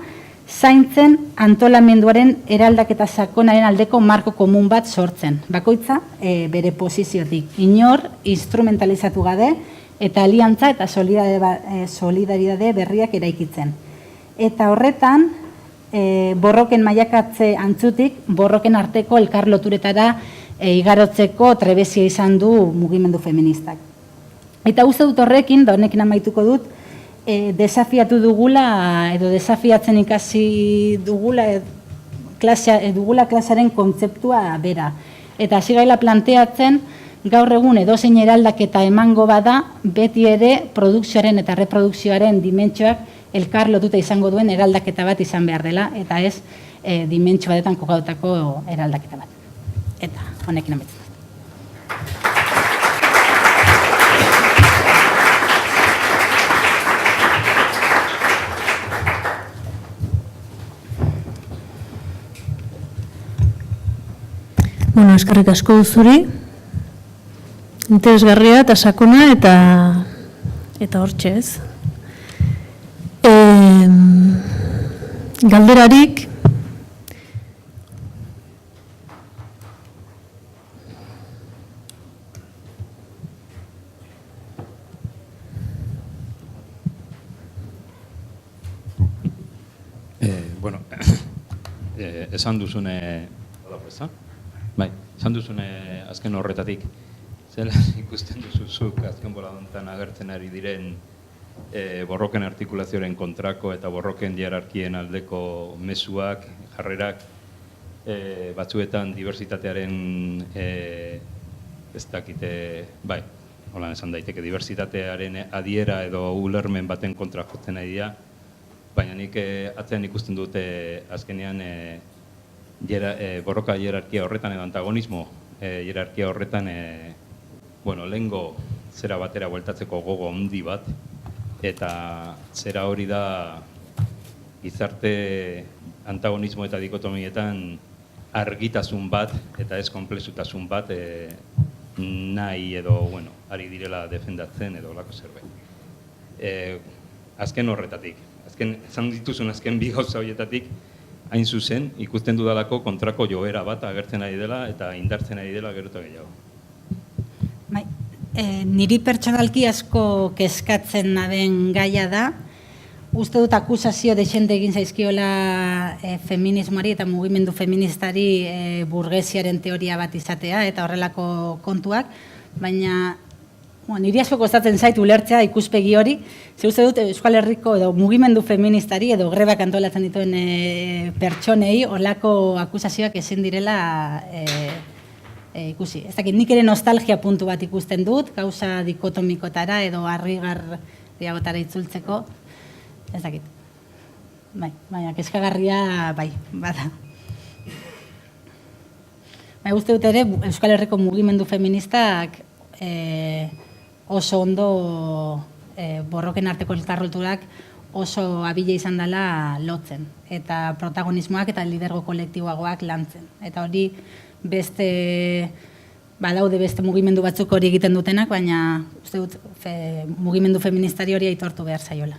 Speaker 2: zaintzen antolamenduaren eraldaketa sakonaren aldeko marko komun bat sortzen. Bakoitza bere posiziotik. Inor instrumentalizatu gabe eta aliantza eta solidaridade berriak eraikitzen. Eta horretan, borroken mailakatze antzutik, borroken arteko elkar loturetara igarotzeko trebezia izan du mugimendu feministak. Eta uste dut horrekin, da honekin amaituko dut, desafiatu dugula, edo desafiatzen ikasi dugula, dugula klasearen kontzeptua bera. Eta hasi gaila planteatzen, gaur egun edozein eraldaketa emango bada, beti ere produkzioaren eta reprodukzioaren dimentsioak elkar lotuta izango duen eraldaketa bat izan behar dela, eta ez dimentsio batetan kokatutako eraldaketa bat. Eta honekin amaitzen.
Speaker 1: Bueno, eskerrik asko zuri, interesgarria eta sakona eta hortxe ez. Galderarik,
Speaker 3: bueno, esan duzune, esan duzune azken horretatik, zela ikusten duzuzuk azken boladontan agertzen ari diren borroken artikulazioaren kontrako eta borroken hierarkien aldeko mezuak, jarrerak, batzuetan diversitatearen, ez dakite, bai, holan esan daiteke, diversitatearen adiera edo ulermen baten kontra jotzen nahi dira, baina nik atzean ikusten dute azkenean borroka hierarkia horretan edo antagonismo hierarkia horretan lehengo zera batera bueltatzeko gogo handi bat, eta zera hori da gizarte antagonismo eta dikotomietan argitasun bat eta ez konplexutasun bat nahi edo, ari direla defendatzen edo lako zerbait. Azken horretatik, esan dituzun azken bi gauza horietatik, hain zuzen, ikusten dudalako kontrako joera bat agertzen ari dela eta indartzen ari dela gero eta gehiago.
Speaker 2: Niri pertsonalki asko kezkatzen den gaia da, uste dut akusazio dexente egin zaizkiola feminismoari eta mugimendu feministari burgesiaren teoria bat izatea eta horrelako kontuak, baina niri asko kostatzen zait ulertzea ikuspegi hori, ze uste dut Euskal Herriko edo mugimendu feministari edo grebak antolatzen dituen pertsonei horrelako akusazioak ezin direla ikusi. Ez dakit, nik ere nostalgia puntu bat ikusten dut, gauza dikotomikotara edo harrigarriagotara itzultzeko, ez dakit. Baina, kezkagarria, bada. Uste dut ere, Euskal Herriko mugimendu feministak oso ondo borroken arteko elkarrolturak oso abile izan dela lotzen. Eta protagonismoak eta lidergo kolektiboagoak lantzen. Eta hori badaude beste mugimendu batzuk hori egiten dutenak, baina uste dut mugimendu feministari hori aitortu behar zaiola.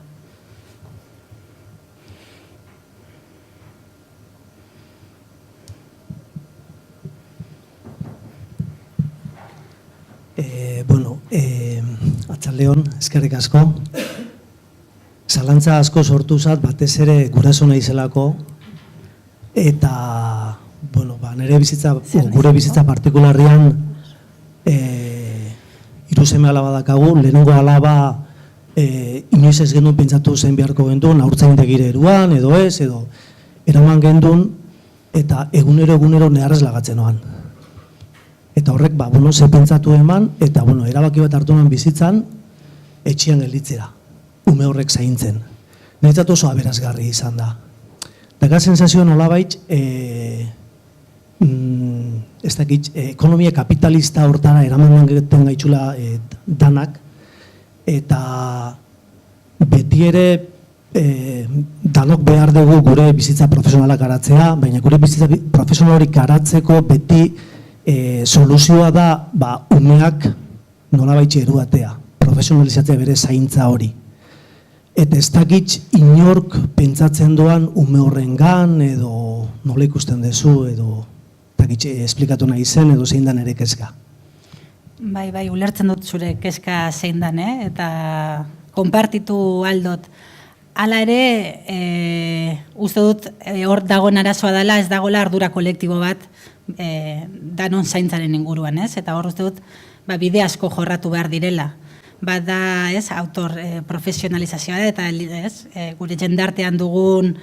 Speaker 4: Atxaldeon, eskerrik asko. Zalantza asko sortu zat, batez ere guraso naizelako, eta nire bizitza, gure bizitza partikularrian hiru seme alaba dakagu, lehenengo alaba inoiz ez gendun pentsatu zein beharko gendun, haurtzaindegire eruan, edo ez, edo eraman gendun, eta egunero neharrez lagatzen oan. Eta horrek, ze pentsatu eman, eta erabaki bat hartu eman bizitzan, etxian gelditzera, ume horrek zaintzen. Niretzat oso aberazgarri izan da. Daga sensazioa nolabait, ez dakit, ekonomia kapitalista hortara eraman geten gaitxula danak, eta beti ere danok behar dugu gure bizitza profesionalak garatzea, baina gure bizitza profesionalik garatzeko beti soluzioa da umeak nolabait eruatea, profesionalizatzea bere zaintza hori. Eta ez dakit inork pentsatzen doan ume horrengan edo nola ikusten duzu edo esplikatu nahi zen edo zein dan ere kezka.
Speaker 2: Bai, ulertzen dut zure kezka zein dan, eta konpartitu aldot. Hala ere, uste dut hor dagoen arazoa dela, ez dagoela ardura kolektibo bat danon zaintzaren inguruan, ez? Eta hor uste dut bide asko jorratu behar direla. Bada, ez, autor profesionalizazioa eta gure jendartean dugun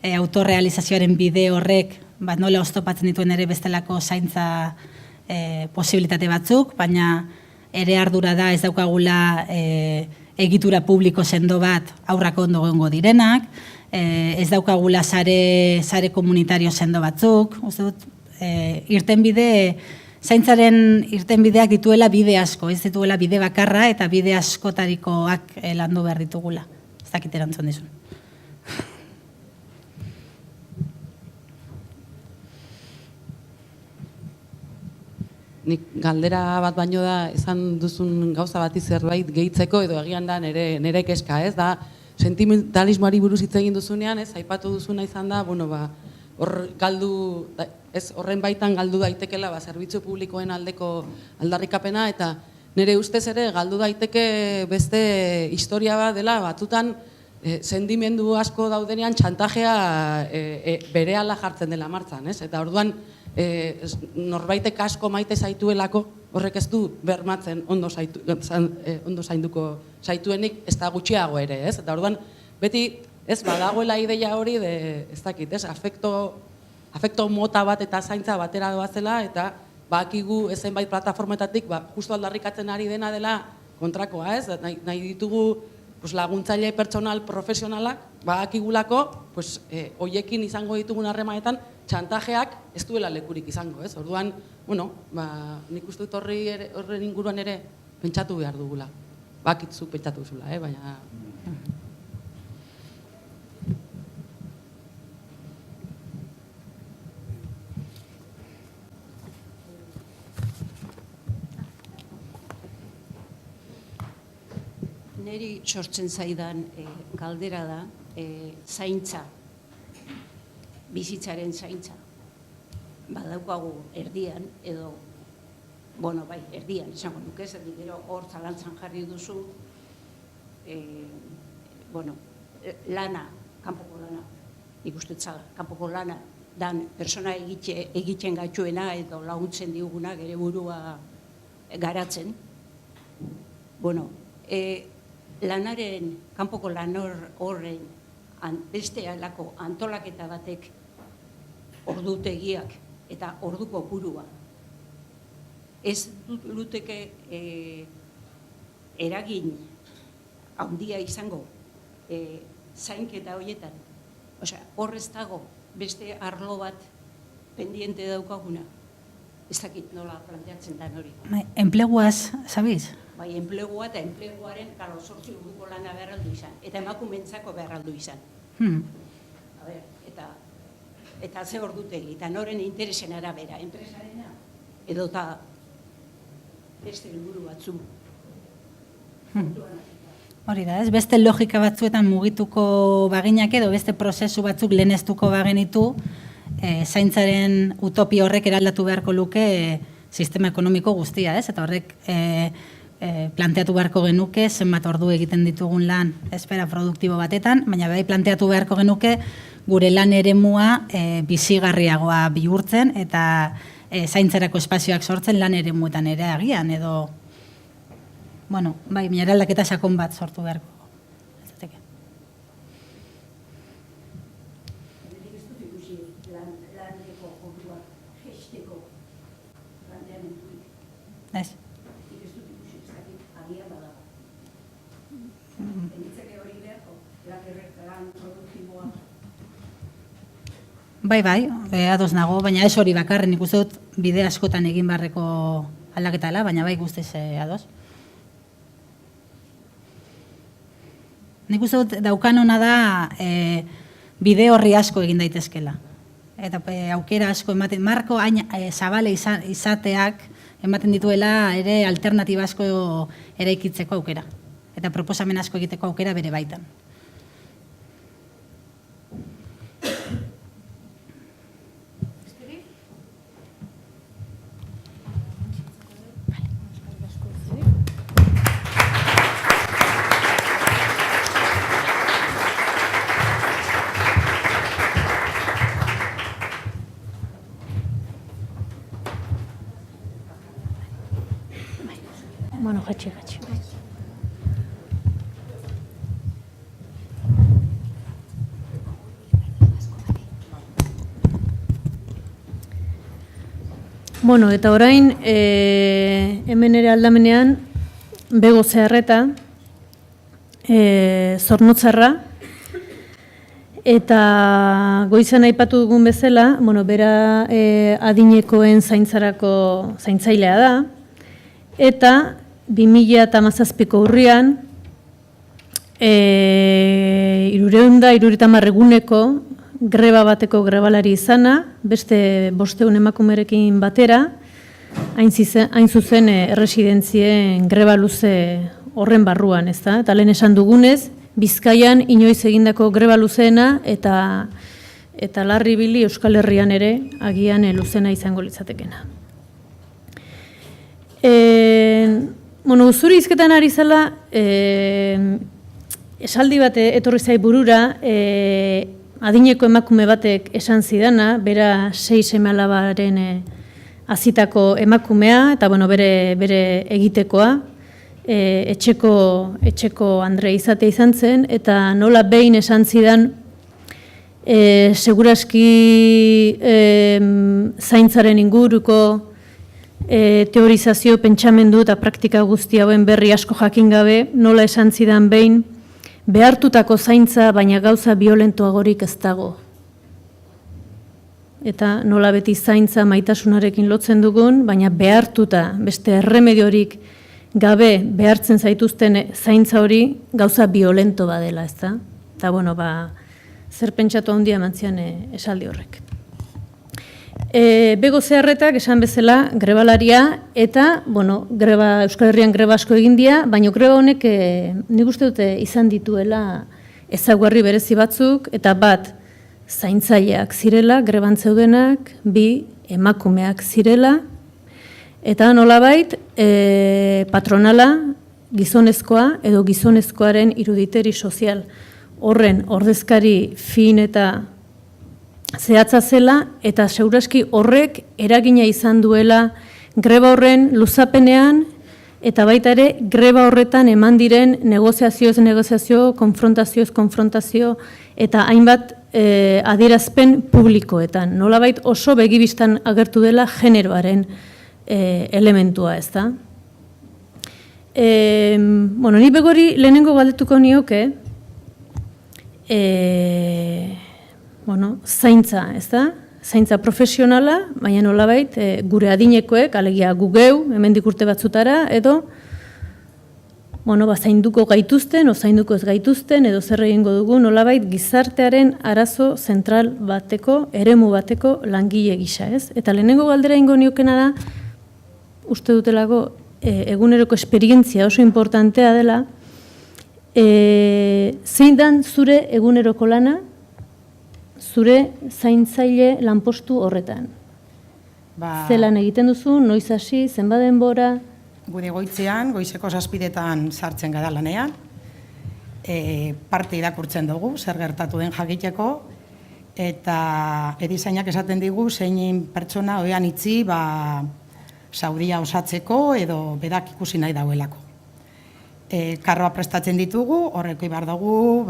Speaker 2: autorrealizazioaren bide horrek nola oztopatzen dituen ere bestelako zaintza posibilitate batzuk, baina ere ardura da ez daukagula egitura publiko sendo bat aurrako ondo gongo direnak, ez daukagula sare komunitario sendo batzuk, uste dut, zaintzaren irtenbideak dituela bide asko, ez dituela bide bakarra eta bide askotarikoak landu behar ditugula. Ez dakit erantzun dizun.
Speaker 5: Nik galdera bat baino da, esan duzun gauza bati zerbait gehitzeko edo egian da nire keska, ez da, sentimentalismoari buruz hitz egin duzunean, ez, aipatu duzuna izan da, hor galdu, ez horren baitan galdu daitekela zerbitzu publikoen aldeko aldarrikapena, eta nire ustez ere galdu daiteke beste historia bat dela, batzutan sendimendu asko daudenean txantajea berehala jartzen dela martzan, ez? Eta orduan norbaitek asko maite zaituelako, horrek ez du bermatzen ondo zainduko zaituenik, ez da gutxiago ere, ez? Eta orduan beti ez badagoela ideia hori, ez dakit, ez, afekto mota bat eta zaintza batera doazela, eta bakigu ezenbait plataformetatik justu aldarrikatzen ari dena dela kontrakoa, ez, nahi ditugu laguntzaile pertsonal profesionalak, bakigulako, hoiekin izango ditugun harremanetan, txantajeak ez duela lekurik izango, ez, orduan, nik uste dut horren inguruan ere pentsatu behar dugula, bakitzu pentsatu zula, baina...
Speaker 6: Neri sortzen zaidan galdera da zaintza, bizitzaren zaintza. Badaukagu erdian, edo, erdian, esango nuke, zerdik gero hor zalantzan jarri duzu, lana, kanpoko lana, ikustetzala, kanpoko lana, dan persona egiten gaituena edo laguntzen diguna gere burua garatzen. Lanaren, kanpoko lan horren beste alako antolaketa batek ordutegiak eta orduko purua ez luteke eragin handia izango zainketa horietan. Osea, hor ez dago beste arlo bat pendiente daukaguna. Ez dakit nola planteatzen den hori.
Speaker 2: Enpleguaz, sabiz?
Speaker 6: Bai, enplegua eta enpleguaren 8 orduko lana behar aldu izan. Eta emakumentzako behar aldu izan. A ber, eta ze ordutegi, eta noren interesen arabera, enpresarena, edo eta beste helburu batzu.
Speaker 2: Hori da, ez? Beste logika batzuetan mugituko baginak edo beste prozesu batzuk leheneztuko bagenitu, zaintzaren utopia horrek eraldatu beharko luke sistema ekonomiko guztia, ez? Eta horrek planteatu beharko genuke zenbat ordu egiten ditugun lan esfera produktibo batetan, baina bai planteatu beharko genuke gure lan eremua bizigarriagoa bihurtzen eta zaintzarako espazioak sortzen lan eremuetan ere agian edo bueno, bai, eraldaketa sakon bat sortu beharko. Ez. Bai, ados nago, baina ez hori bakarren ikusten dut bide askotan egin beharreko aldaketa dela, baina bai guztiz ados. Nik uste dut daukan hona da bide horri asko egin daitezkela. Eta aukera asko ematen, marko zabale izateak ematen dituela ere alternatiba asko eraikitzeko aukera. Eta proposamen asko egiteko aukera bere baitan.
Speaker 1: Bueno, gatxe. Bueno, eta orain, hemen ere aldamenean, bego zeharreta, zornotzarra, eta goizan aipatu dugun bezala, bueno, bera adinekoen zaintzarako zaintzailea da, eta 2017ko urrian, 330 eguneko greba bateko grebalari izana, beste 500 emakumerekin batera, hain zuzen erresidentzien greba luze horren barruan, ezta? Eta lehen esan dugunez, Bizkaian inoiz egindako greba luzeena eta larri bili Euskal Herrian ere agian luzena izango litzatekena. Bueno, zuri hizketan ari zela, esaldi bat etorri zai burura, adineko emakume batek esan zidana, bera 6 seme-alabaren hazitako emakumea, eta bueno, bere egitekoa, etxeko andre izatea izan zen, eta nola behin esan zidan, seguraski zaintzaren inguruko teorizazio, pentsamendu eta praktika guzti hauen berri asko jakin gabe, nola esan zidan behin, behartutako zaintza, baina gauza violentoagorik ez dago. Eta nola beti zaintza maitasunarekin lotzen dugun, baina behartuta, beste erremediorik gabe behartzen zaituzten zaintza hori gauza violento badela, ez da? Eta, bueno, zer pentsatu handia emantzian esaldi horrek. Bego zeharretak esan bezala grebalaria eta, bueno, Euskal Herrian greba asko egin dira, baina greba honek nik uste dute izan dituela ezaugarri berezi batzuk, eta bat zaintzaileak zirela, greban zeudenak, 2 emakumeak zirela, eta nolabait patronala gizonezkoa edo gizonezkoaren iruditeri sozial horren ordezkari fin eta zehatza zela, eta seguraski horrek eragina izan duela greba horren luzapenean, eta baita ere greba horretan eman diren negoziazio, konfrontazio, eta hainbat adierazpen publikoetan. Nolabait oso begibistan agertu dela generoaren elementua, ez da. Bueno, ni begori lehenengo galdetuko nioke, bueno, zaintza, ez da? Zaintza profesionala, baina nolabait, gure adinekoek, alegia gu geu, hemendik urte batzutara, edo, bueno, zainduko gaituzten, o zainduko ez gaituzten, edo zer egingo dugu, nolabait gizartearen arazo zentral bateko, eremu bateko langile gisa, ez? Eta lehenengo galdera ingo niokena da, uste dutelako, eguneroko esperientzia oso importantea dela, zein dan zure eguneroko lana, zure zaintzaile lanpostu horretan? Zelan egiten duzu, noiz hasi, zenbat denbora?
Speaker 7: Gure goitzean, goizeko 7etan sartzen gara lanean, parte irakurtzen dugu, zer gertatu den jakiteko, eta edizainak esaten digu zein pertsona oean itzi sauria osatzeko edo berak ikusi nahi dauelako. Karroa prestatzen ditugu, horreko behar dugu,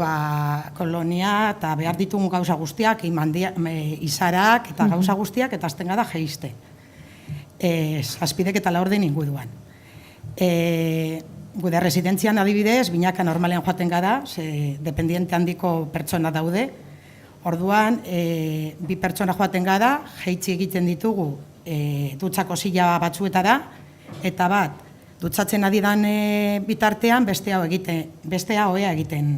Speaker 7: kolonia eta behar ditugu gauza guztiak, izarak eta gauza guztiak, eta azten gara jeiste. Zazpidek eta laurden inguruan. Gude residentzian adibidez, binaka normalean joaten gara, dependiente handiko pertsona daude. Orduan, bi pertsona joaten gara, jeitzi egiten ditugu dutxako zila batzuetara, eta bat, dutxatzen adidan bitartean bestea hoea egiten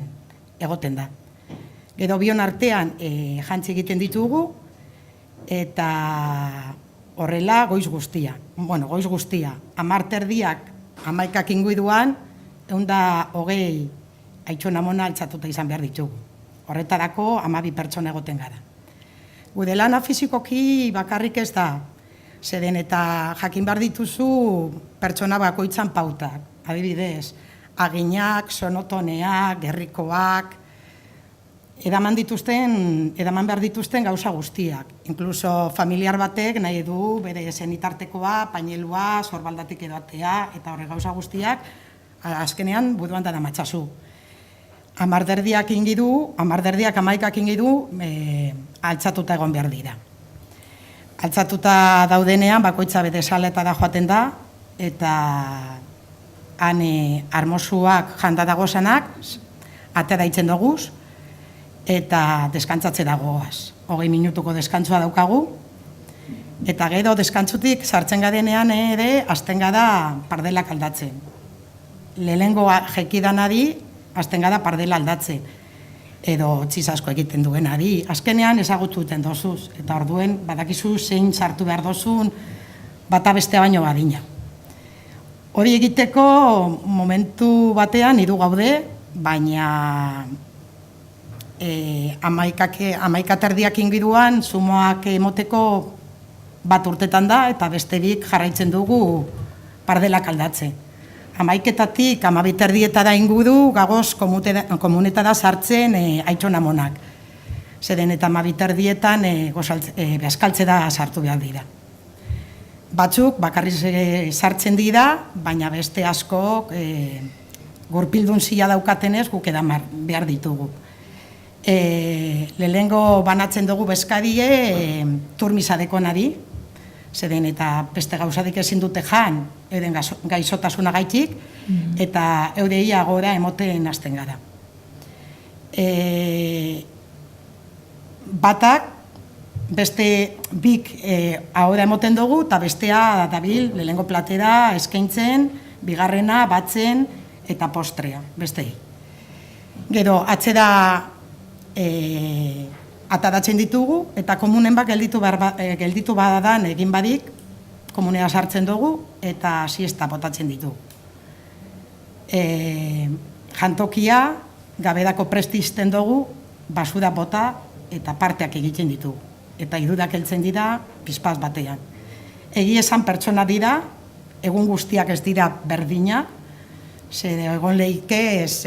Speaker 7: egoten da. Gero bion artean jantzi egiten ditugu, eta horrela goiz guztia. Bueno, goiz guztia. 10:30, 11 inguruan, 120 aitxona mona altxatuta izan behar ditugu. Horretarako 12 pertsona egoten gara. Gude lana fizikoki bakarrik ez da, zeren eta jakin behar dituzu pertsona bakoitzan pautak. Adibidez, aginak, sonotoneak, gerrikoak, edaman behar dituzten gauza guztiak. Inkluso familiar batek nahi du bere zenitartekoa, painelua, sorbaldatik edoatea, eta horre gauza guztiak, azkenean buruan dara matxazu. 10:30 ingidu, 11:30 ingidu, altxatuta egon behar dira. Altxatuta daudenean, bakoitza bete saletara joaten da, eta han armosuak janda dagozanak, atera itzen doguz, eta deskantzatze dagoaz. 20 minutuko deskantzua daukagu, eta gero deskantzutik sartzen gadenean ere, azten gara pardelak aldatzen. Lehenengo jekidanari, azten gara pardela aldatzen, edo txizasko egiten duenari. Azkenean ezagutzuten dozuz, eta orduen badakizu zein sartu behar dozun, bata bestea baino badina. Hori egiteko momentu batean hiru gaude, baina 11:30 inguruan sumoak emoteko bat urtetan da, eta besterik jarraitzen dugu pardelak aldatzen. 11:00-tik 12:30 inguru gagoz komunetara sartzen aitxona monak. Zeren eta 12:30 bezkaltze da sartu behar dira. Batzuk bakarrik sartzen dira, baina beste askok gurpildun zila daukatenez guk edan behar ditugu. Lehenengo banatzen dugu bezkarie turmisadekonari, zeren eta beste gauzadik ezin dute jan, euden gaizotasuna gaitik, eta eudeia gora emoten hasten gara. Batak, beste bik ahora emoten dugu, eta bestea dabil, lehenengo platera, eskaintzen, bigarrena, batzen, eta postrea, bestei. Gero, atzera ataratzen ditugu, eta komunen bat gelditu badadan egin badik, komunea sartzen dugu, eta siesta botatzen ditugu. Jantokia, gabedako prestizten dugu, basura bota, eta parteak egiten ditugu. Eta irudak heltzen dira, pizpaz batean. Egi esan pertsona dira, egun guztiak ez dira berdina, egon lehike ez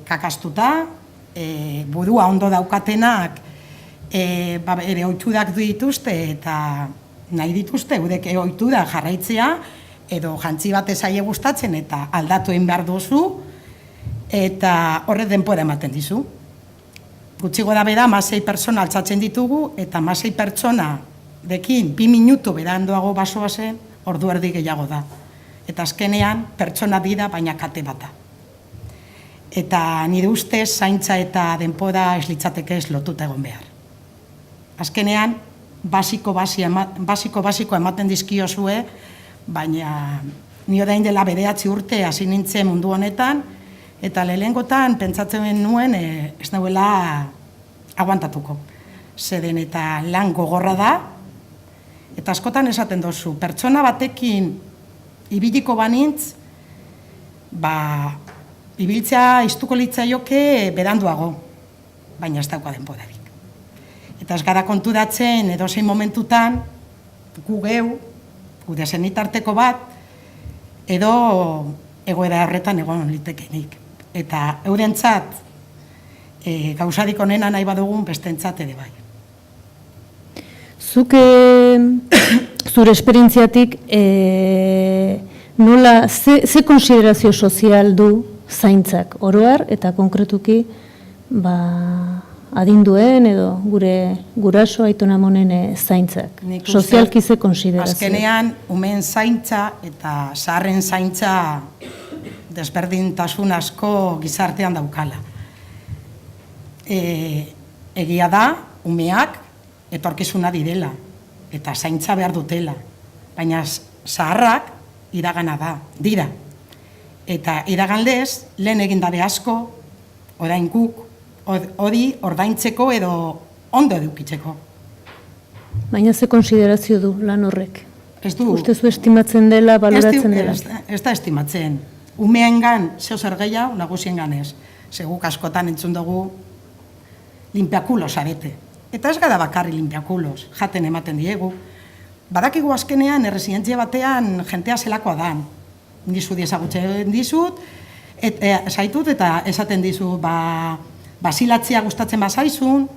Speaker 7: kakastuta, burua ondo daukatenak ere oiturak dituzte eta nahi dituzte, eurek oiturak jarraitzea, edo jantzi bat ezaie gustatzen eta aldatu egin behar duzu, eta horre denpora ematen dizu. Gutxi gora bera, 16 pertsona altzatzen ditugu, eta 16 pertsona dekin 2 minutu berandoago basoa zen, ordu erdi gehiago da. Eta azkenean, pertsona dira, baina kate bat da. Eta nire ustez, zaintza eta denbora ez litzateke ez lotuta egon behar. Azkenean, basiko ematen dizkiozue, baina ni orain dela 9 urte hasi nintzen mundu honetan, eta lehengotan pentsatzen nuen ez nahuela aguantatuko. Zeren eta lan gogorra da, eta askotan esaten dozu, pertsona batekin ibiliko banintz, ibiltzea iztuko litzaioke beranduago, baina ez dauka denborarik. Eta ez gara konturatzen edozein momentutan, gure zenitarteko bat, edo egoera horretan egon litekenik. Eta eurentzat gauzarik onena nahi badugun bestentzat ere bai.
Speaker 1: Zuk zure esperientziatik nola, ze konsiderazio sozial du zaintzak oroar eta konkretuki adinduen edo gure guraso aitona amonen zaintzak? Sozialki ze konsiderazio?
Speaker 7: Azkenean, umeen zaintza eta zaharren zaintza desberdintasun asko gizartean daukala. Egia da, umeak etorkizuna direla eta zaintza behar dutela, baina zaharrak iragana dira. Eta iraganlez, lehen egindabe asko, orain guk, hori ordaintzeko edo ondo edukitzeko.
Speaker 1: Baina ze konsiderazio du lan horrek?
Speaker 7: Ez du.
Speaker 1: Uste zu estimatzen dela, baloratzen dela?
Speaker 7: Ez da estimatzen. Umeengan zeo zer gehiago, nagusiengan ez. Seguk askotan entzun dugu limpiakulos arete. Eta ez gara bakarri limpiakulos, jaten ematen diegu. Badakigu azkenean, erresidentzia batean jentea zelakoa da. Nizu ezagutzen dizut, zaitut eta esaten dizu, basilatzea gustatzen bazaizun,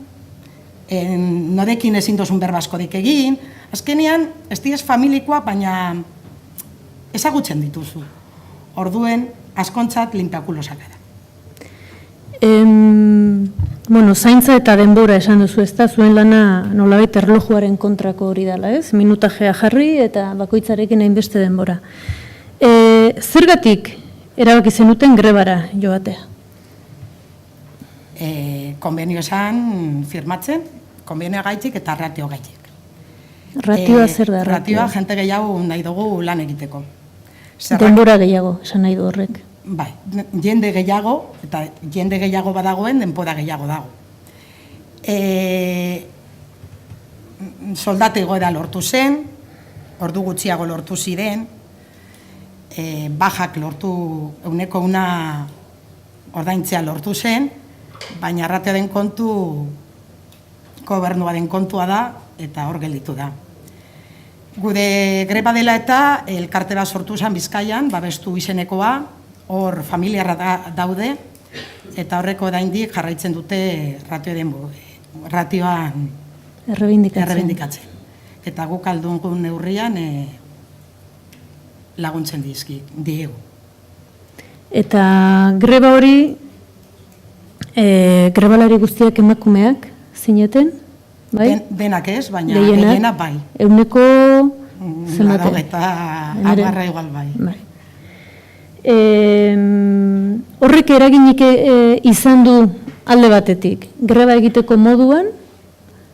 Speaker 7: norekin ezin dozun berbaskorik egin, azkenean, ez diez familikoa, baina ezagutzen dituzu. Orduen, askontzat limpiakulosak gara.
Speaker 1: Zaintza eta denbora esan duzu, ez da, zuen lana nolabait erlojuaren kontrako hori dela, ez? Minutajea jarri eta bakoitzarekin hainbeste denbora. Zergatik erabaki zenuten grebara joatea?
Speaker 7: Konbenio esan firmatzen, konbenioa gaitik eta ratio gaitik.
Speaker 1: Ratioa zer da?
Speaker 7: Ratioa jente gehiago nahi dugu lan egiteko.
Speaker 1: Denbora gehiago, esan nahi du horrek.
Speaker 7: Bai, jende gehiago, eta jende gehiago badagoen, denbora gehiago dago. Soldate egoera lortu zen, ordu gutxiago lortu ziren, bajak lortu, euneko una ordaintzea lortu zen, baina ratioaren kontu, gobernuaren kontua da, eta hor gelditu da. Gure greba dela eta elkarte bat sortu zen Bizkaian, babestu izenekoa, hor familiarra daude, eta horreko oraindik jarraitzen dute ratioan errebindikatzen. Eta guk aldungun neurrian laguntzen diegu.
Speaker 1: Eta greba hori, grebalari guztiak emakumeak zineten?
Speaker 7: Denak ez, baina gehienak bai.
Speaker 1: Euneko zenbaten?
Speaker 7: Eta amarra igual bai.
Speaker 1: Horrek eraginik izan du alde batetik, greba egiteko moduan,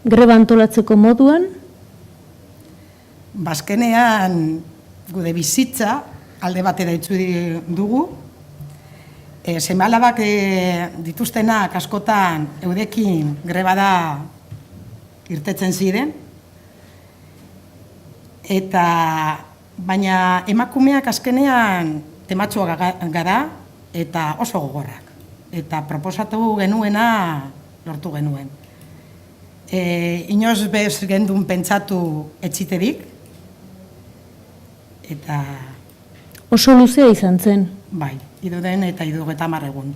Speaker 1: greba antolatzeko moduan?
Speaker 7: Bazkenean gude bizitza alde batera itzu dugu, seme-alabak dituztenak askotan eurekin greba da irtetzen ziren, eta baina emakumeak azkenean tematxua gara eta oso gogorrak. Eta proposatu genuena lortu genuen. Inoz bez gendun pentsatu etxiterik, eta...
Speaker 1: Oso luzea izan zen?
Speaker 7: Bai, iduden eta 30 egun.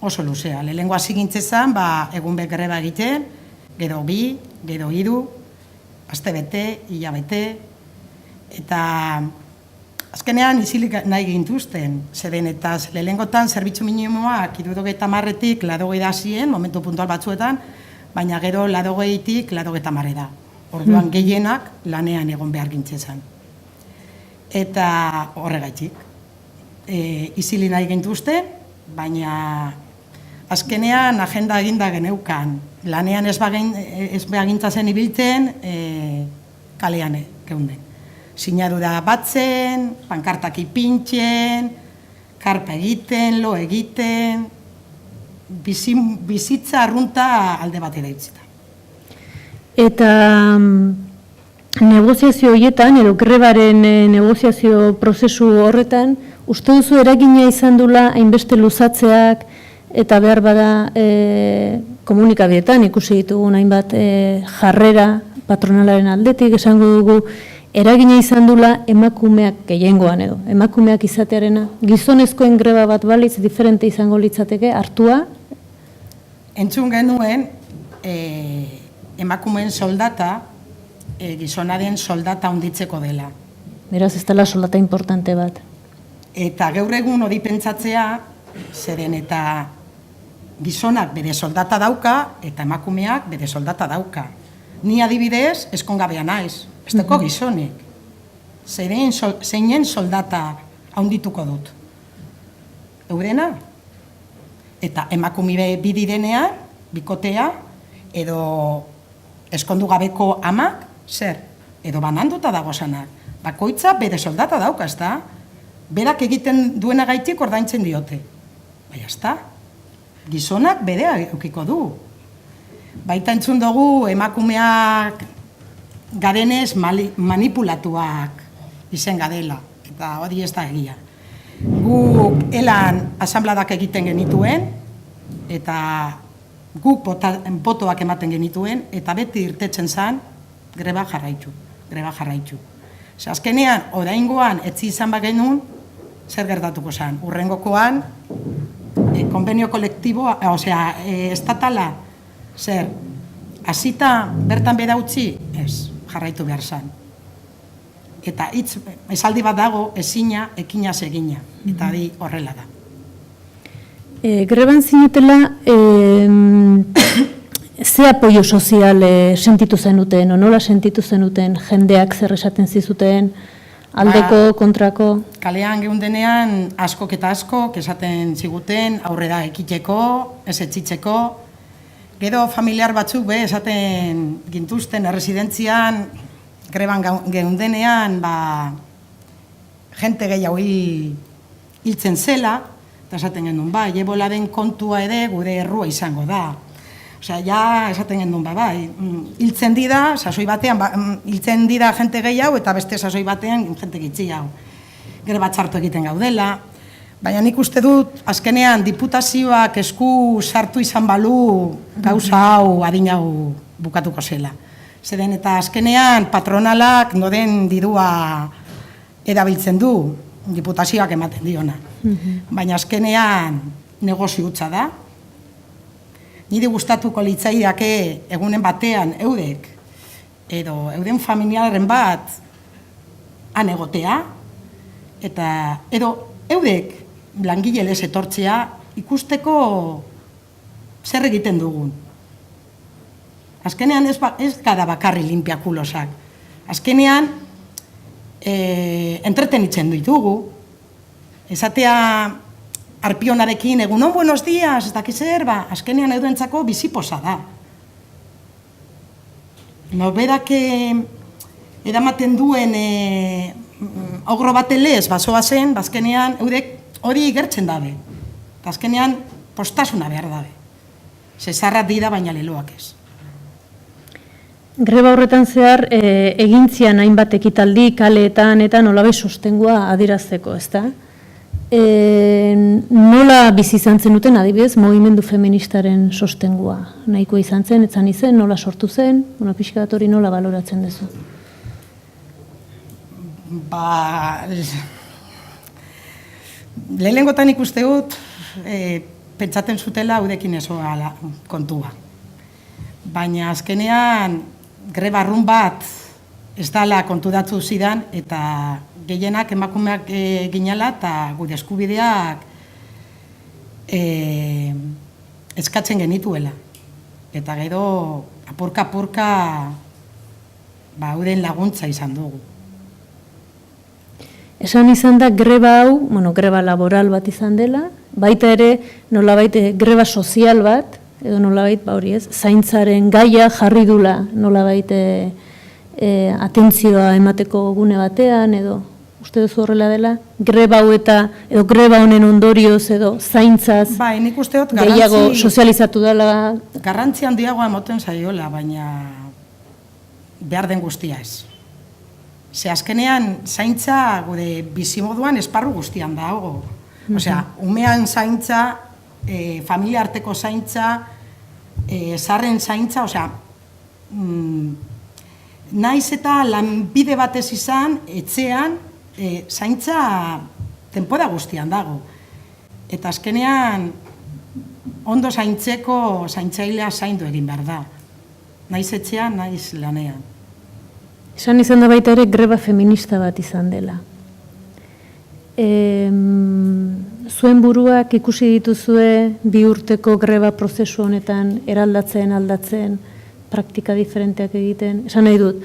Speaker 7: Oso luzea. Lehenengo hasi gintzezan, egun greba egiten, gero 2, gero 3, astebete, hilabete, eta azkenean izilik nahi gintuzten, zeren eta lehenengotan zerbitzu minimoak 30-etik 80 hasien, momentu puntual batzuetan, baina gero 80-etik 90 da. Orduan gehienak lanean egon behar gintzezan. eta horregaitik. Izili nahi gintuzte, baina azkenean agenda eginda geneukan. Lanean ez bagintzazen ibiltzen, kalean geunden. Sinadura batzen, pankartak ipintzen, karpa egiten, lo egiten, bizitza arrunta alde batera utzita.
Speaker 1: Eta negoziazio horietan, edo grebaren negoziazio prozesu horretan, uste duzu eragina izan dula hainbeste luzatzeak eta behar bada komunikabidetan ikusi ditugun hainbat jarrera patronalaren aldetik esango dugu, eragina izan dula emakumeak gehiengoan edo, emakumeak izatearena, gizonezkoen greba bat balitz diferente izango litzateke, hartua?
Speaker 7: Entzun genuen, emakumeen soldata, gizonaren soldata handitzeko dela.
Speaker 1: Beraz, ez dela soldata importante bat.
Speaker 7: Eta gaur egun hori pentsatzea, zeren eta gizonak bere soldata dauka, eta emakumeak bere soldata dauka. Ni adibidez, eskongabea naiz, besteko gizonek. Zeinen soldata handituko dut. Eurena? Eta emakume bidirenean, bikotea, edo eskondu gabeko amak, zer? Edo bananduta dago zanak. Bakoitza bere soldata dauka, ez da? Berak egiten duena gaitik ordaintzen diote. Baina, ez da? Gizonak berea eukiko du. Baita entzun dugu emakumeak garenez manipulatuak izen gadela. Eta hori ez da egia. Guk elan asambladak egiten genituen, eta guk botoak ematen genituen, eta beti irtetzen zen, greba jarraitu. Azkenean, oraingoan etzi izan bagenun, zer gertatuko zen. Urrengokoan, konbenio kolektiboa, estatala, zer, hasita bertan bera utzi, ez, jarraitu behar zen. Eta esaldi bat dago, ezina, ekinaz egina. Eta hori horrela da.
Speaker 1: Greban zinetela, ze apoio sozial sentitu zenuten, o nola sentitu zenuten, jendeak zer esaten zizuten, aldeko, kontrako?
Speaker 7: Kalean geundenean askok eta askok esaten ziguten, aurrera ekiteko, ez etxitzeko. Gero familiar batzuk esaten gintuzten erresidentzian, greban geundenean, jente gehiago hiltzen zela, eta esaten genuen, ebolaren kontua ere gure errua izango da. Osea, ja esaten genuen, hiltzen dira, sasoi batean, hiltzen dira jente gehiago, eta beste sasoi batean jente gitzi hau. Greba txartu egiten gaudela. Baina nik uste dut, azkenean, diputazioak esku sartu izan balu gauza hau, adin hau bukatuko zela. Zeren eta azkenean patronalak noden dirua erabiltzen du, diputazioak ematen diona. Baina azkenean negozio hutsa da. Niri gustatuko litzaidake egunen batean eudek, edo euden familiaren bat han egotea, eta edo eudek langilelez etortzea ikusteko zer egiten dugun. Azkenean ez gara bakarri limpiakulosak. Azkenean entretenitzen ditugu. Esatea arpionarekin egunon buenos días, ez dakiz zer, azkenean eudentzako biziposa da. Norberak edamaten duen ogro bat elez, basoa zen, azkenean eudek hori igertzen dabe. Azkenean postasuna behar dabe. Zezarrat dira baina leloak ez.
Speaker 1: Greba horretan zehar, egintzian hainbat ekitaldi, kaleetan eta nolabai sostengua adirazteko, ez da? Nola bizi izan zenuten, adibidez, mugimendu feministaren sostengua? Nahikoa izan zen, etzan izen, nola sortu zen, pixka bat hori nola baloratzen duzu?
Speaker 7: Lehenengotan ikuste dut, pentsaten zutela udekin ezoa kontua. Baina azkenean greba arrun bat ez dala konturatu zidan eta gehienak emakumeak ginala eta gure eskubideak eskatzen genituela. Eta gero apurka euren laguntza izan dugu.
Speaker 1: Esan izan da greba hau, greba laboral bat izan dela, baita ere nolabait greba sozial bat, edo nolabait, hori ez, zaintzaren gaia jarri dula nolabait atentzioa emateko gune batean, edo uste duzu horrela dela, greba hau edo greba honen ondorioz edo zaintzaz
Speaker 7: Bai, nik uste dut
Speaker 1: gehiago sozializatu dela.
Speaker 7: Garrantzi handiagoa emoten zaiola, baina behar den guztia ez. Ze azkenean zaintza gure bizimoduan esparru guztian dago. Osea, umean zaintza, familia arteko zaintza, zarren zaintza, osea, naiz eta lanbide batez izan, etxean, zaintza denbora guztian dago. Eta azkenean, ondo zaintzeko zaintzailea zaindu egin behar da. Naiz etxean, naiz lanean.
Speaker 1: Esan izan da baita ere greba feminista bat izan dela. Zuen buruak ikusi dituzue bi urteko greba prozesu honetan aldatzen, praktika diferenteak egiten. Esan nahi dut,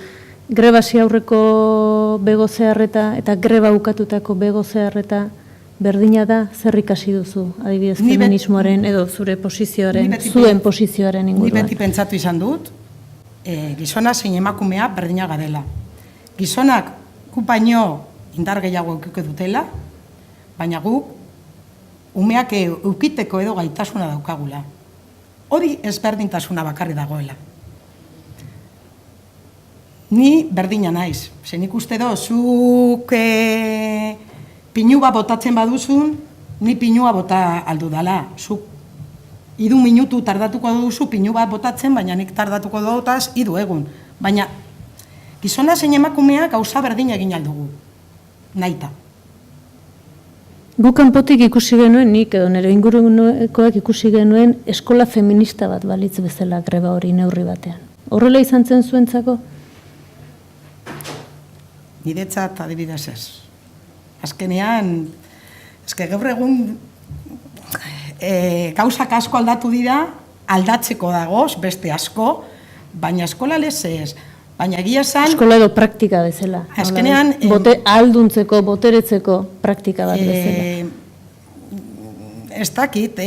Speaker 1: greba hasi aurreko bego zeharreta eta greba ukatutako bego zeharreta berdina da, zer ikasi duzu, adibidez feminismoaren edo zure posizioaren, zuen posizioaren inguruan.
Speaker 7: Ni beti pentsatu izan dut, gizona zein emakumea berdina garela. Gizonak gu baino indar gehiago eukiko dutela, baina guk umeak eukiteko edo gaitasuna daukagula. Hori ezberdintasuna bakarri dagoela. Ni berdina naiz. Nik uste do, zuk pinu bat botatzen baduzun, ni pinua bota aldu dala. Zuk 3 minutu tardatuko duzu pinu bat botatzen, baina nik tardatuko dutaz 3 egun. Baina gizona zein emakumea gauza berdina egin aldugu. Naita.
Speaker 1: Guk kanpotik ikusi genuen, nik edo nire ingurukoak ikusi genuen eskola feminista bat balitz bezala greba hori neurri batean. Horrela izan zen zuentzako?
Speaker 7: Niretzat adibidez ez. Azkenean, gaur egun gauzak asko aldatu dira, aldatzeko dagoz, beste asko, baina eskola lez ez. Baina egia esan...
Speaker 1: Eskola edo praktika bezala.
Speaker 7: Azkenean...
Speaker 1: Ahalduntzeko, boteretzeko praktika bat bezala.
Speaker 7: Ez dakit,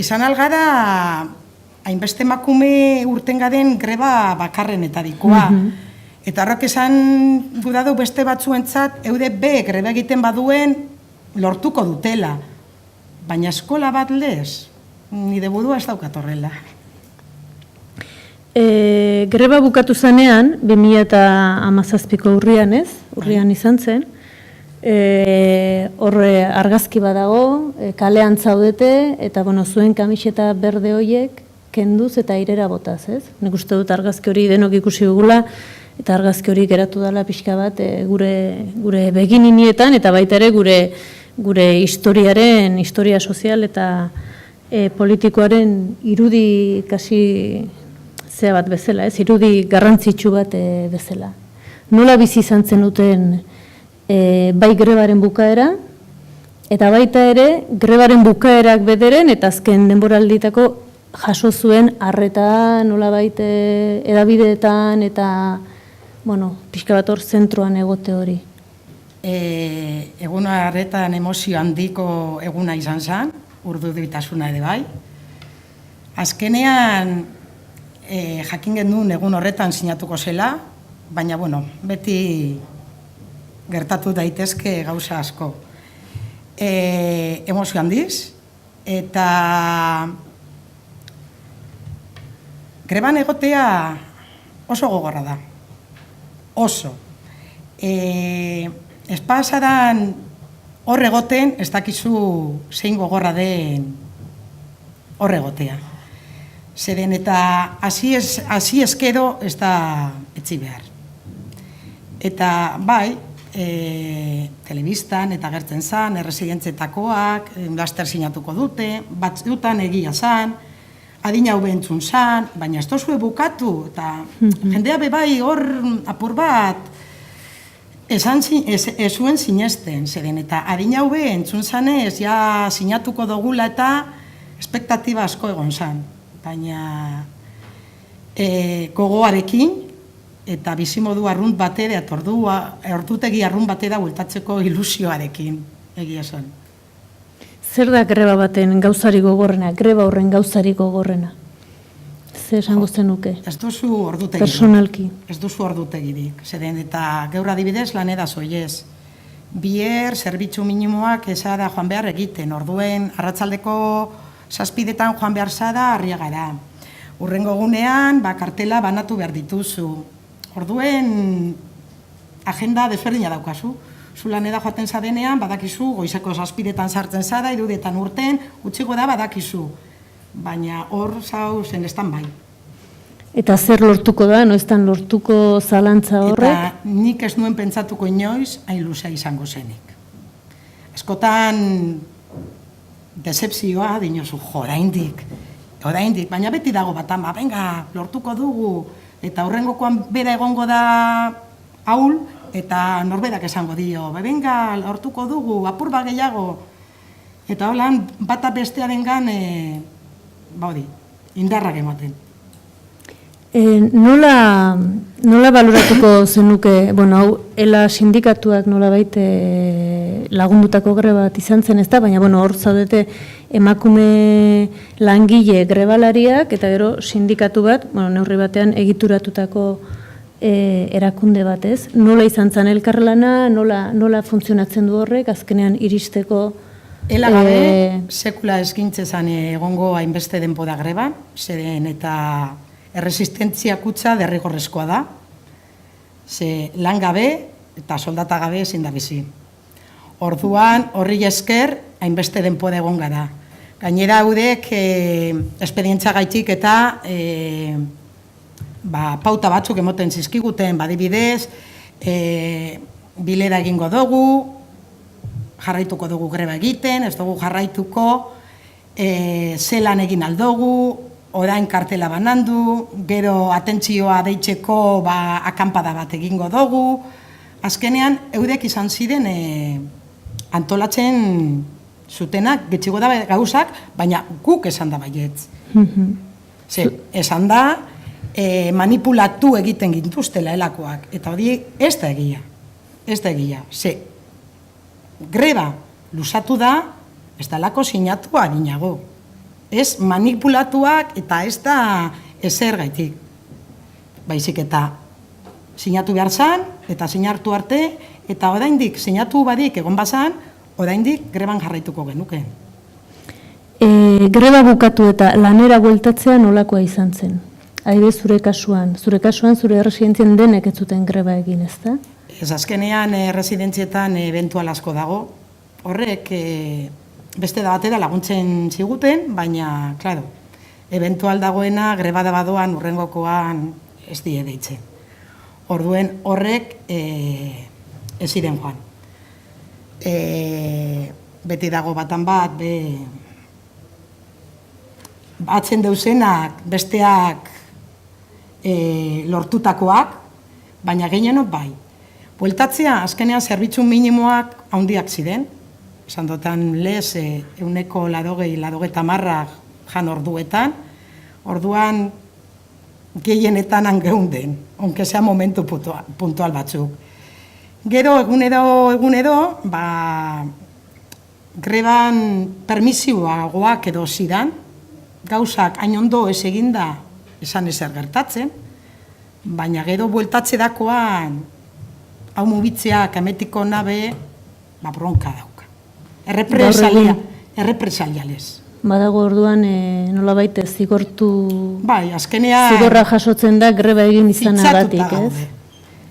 Speaker 7: izan algara hainbeste emakume urten gaden greba bakarrenetarikoa. Eta horrek esan gudadu beste batzuentzat, eude be greba egiten baduen lortuko dutela. Baina eskola bat lez, nire burua ez daukat horrela.
Speaker 1: Greba bukatu zanean, 2017ko urrian ez, urrian izan zen, horre argazki badago, kalean zaudete, eta zuen kamiseta berde horiek kenduz eta airera botaz, ez? Nik uste dut argazki hori denok ikusi dugula, eta argazki hori geratu dela pixka bat gure begininietan, eta baita ere gure historia sozial eta politikoaren irudi kasi zea bat bezala, ez? Irudi garrantzitsu bat bezala. Nola bizi izan zenuten bai grebaren bukaera, eta baita ere grebaren bukaerak bederen, eta azken denboralditako jaso zuen arreta nolabait edabideetan eta pixka bat hor zentroan egote hori.
Speaker 7: Eguna arretan emozio handiko eguna izan zen, urduditasuna ere bai. Azkenean jakin genuen egun horretan sinatuko zela, baina beti gertatu daitezke gauza asko. Emozio handiz, eta greban egotea oso gogorra da. Oso. Ez pasaran hor egoten, ez dakizu zein gogorra den hor egotea. Zeren eta hasi eskero ez da etzi behar. Eta bai, telebistan eta gertzen zan, erresidentzetakoak, laster sinatuko dute, batzutan egia zan, adina hau behentzun zan, baina ez tozue bukatu, eta jendea bebai hor apur bat ez zuen sinesten, zeren eta adina hau behentzun zanez, ja sinatuko dugula eta espektatiba asko egon zan. Baina gogoarekin eta bizimodu arrunt bate, ordutegi arrunt bate da bueltatzeko ilusioarekin, egia esan.
Speaker 1: Zer da greba baten gauzari gogorrena, greba horren gauzari gogorrena? Zer esango zenuke?
Speaker 7: Ez duzu ordutegirik.
Speaker 1: Personalki.
Speaker 7: Ez duzu ordutegirik. Zeren eta gaur adibidez lan edaz oiez. Bier, zerbitzu minimoak ezada joan behar egiten. Orduen, arratsaldeko 7:00 joan behar zada, Arriagara. Urrengo gunean, kartela banatu behar dituzu. Orduen, agenda desberdina daukazu. Zu lanera joaten zadenean, badakizu, goizeko 7:00 sartzen zada, 3:00 urten, utziko da badakizu. Baina hor zen estan bai.
Speaker 1: Eta zer lortuko da, noiztan lortuko zalantza horrek?
Speaker 7: Eta nik ez nuen pentsatuko inoiz, hain luzea izango zenik. Eskotan decepzioa dinozu, oraindik, baina beti dago bat ama, venga, lortuko dugu, eta horrengokoan bera egongo da ahul, eta norberak esango dio, venga, lortuko dugu, apur bat gehiago, eta holan, bata bestea dengan, indarrak ematen.
Speaker 1: Nola baloratuko zenuke, hau, ela sindikatuak nolabait lagundutako greba bat izan zen, ez da? Baina, hor zaudete emakume langile grebalariak, eta gero sindikatu bat, neurri batean egituratutako erakunde bat, ez? Nola izan zen elkarlana, nola funtzionatzen du horrek, azkenean iristeko...
Speaker 7: Ela gabe, sekula eskintzezan egongo hainbeste denbora greba, zeren eta erresistentzia kutsa derrigorrezkoa da, ze lan gabe eta soldata gabe ezin da bizi. Orduan, horri esker, hainbeste denbora egon gara. Gainera haudek, esperientzia gaitik eta pauta batzuk emoten zizkiguten, badibidez, bilera egingo dugu, jarraituko dugu greba egiten, ez dugu jarraituko, zelan egin aldogu, orain kartela banandu, gero atentzioa deitzeko akampada bat egingo dugu. Azkenean, eudek izan ziren antolatzen zutenak, getxigo da gauzak, baina guk esan da baietz. Esan da, manipulatu egiten gintuztela helakoak, eta hori ez da egia. Ez da egia. Greba luzatu da, ez dalako sinatua ginago. Ez manipulatuak eta ez da ezer gaitik. Baizik eta sinatu behar zan, eta sinartu arte, eta oraindik sinatu badik egon bazan, oraindik greban jarraituko genuke.
Speaker 1: Greba bukatu eta lanera bueltatzea nolakoa izan zen? Adibidez zure kasuan zure erresidentzien denek ez zuten greba egin, ez da?
Speaker 7: Ez azkenean residentzietan eventual asko dago. Horrek beste da batera laguntzen ziguten, baina, klaro, eventual dagoena greba da badoan urrengokoan ez die deitzen. Orduen horrek ez ziren joan. Beti dago batan bat, batzen deusenak besteak lortutakoak, baina gehienok bai. Bueltatzea, azkenean zerbitzu minimoak handiak ziren, esan dutan lez, 180 jan orduetan, orduan gehienetan angeunden, onke sea momentu puntual batzuk. Gero, egunero, greban permisioagoak edo zidan, gauzak hain ondo ez eginda esan ezer gertatzen, baina gero bueltatze dakoan, hau mubitzeak emetiko nabe, bronka dauka. Errepresalialez.
Speaker 1: Badago orduan nolabait zigortu...
Speaker 7: Bai, azkenean...
Speaker 1: Zigorra jasotzen da greba egin izanagatik, ez?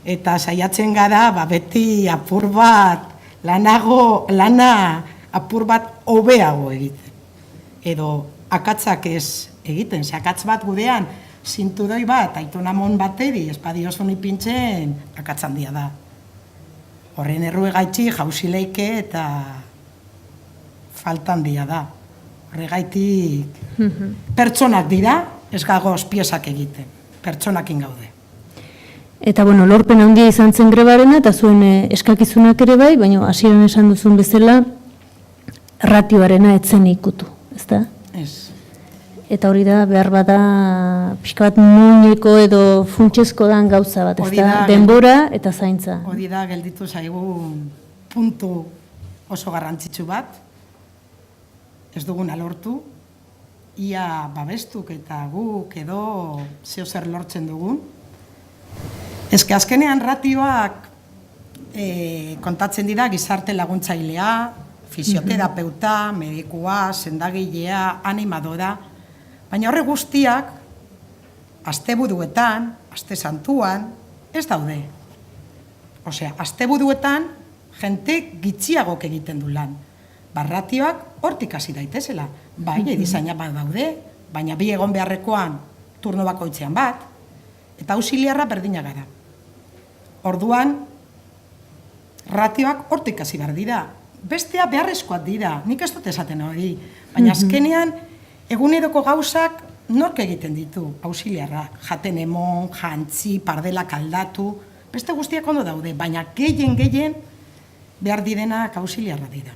Speaker 7: Eta saiatzen gara, beti apur bat, lana apur bat hobeago egiten. Edo akatzak ez egiten, akatz bat gudean, zintudoi bat, aitonamon bateri, espadiosun ipintzen, akatzan dia da. Horren erruegaitzi jauzileike eta faltan dia da. Horregaitik pertsonak dira, ez gagoz piezak egiten, pertsonakin gaude.
Speaker 1: Eta, lorpen handia izan zen grebarena, eta zuen eskakizunak ere bai, baina hasieran esan duzun bezala, ratioarena etzen ikutu, ez da?
Speaker 7: Ez.
Speaker 1: Eta hori da, behar bada, pixka bat muñeko edo funtsezko dan gauza bat, ez
Speaker 7: Hori
Speaker 1: da,
Speaker 7: da,
Speaker 1: denbora eta zaintza.
Speaker 7: Hori da, gelditu zaigun puntu oso garrantzitsu bat, ez duguna lortu, ia babestuk eta guk edo zeo zer lortzen dugun. Ezke azkenean ratioak kontatzen dira gizarte laguntzailea, fisioterapeuta, medikua, sendagilea, animadora, baina horre guztiak, asteburuetan, aste santuan, ez daude. Osea, asteburuetan, jente gitxiagok egiten du lan. Barratioak hortik hasi daitezela. Bai, edizaina bat daude, baina bi egon beharrekoan turno bakoitzean bat, eta ausiliarra berdina gara. Orduan, ratioak hortik hasi behar dira. Bestea beharrezkoak dira, nik ez dut esaten hori, baina azkenean eguneroko gauzak nork egiten ditu, ausiliarrak, jaten emon, jantzi, pardelak aldatu, beste guztiak ondo daude, baina gehien behar direnak ausiliarra dira.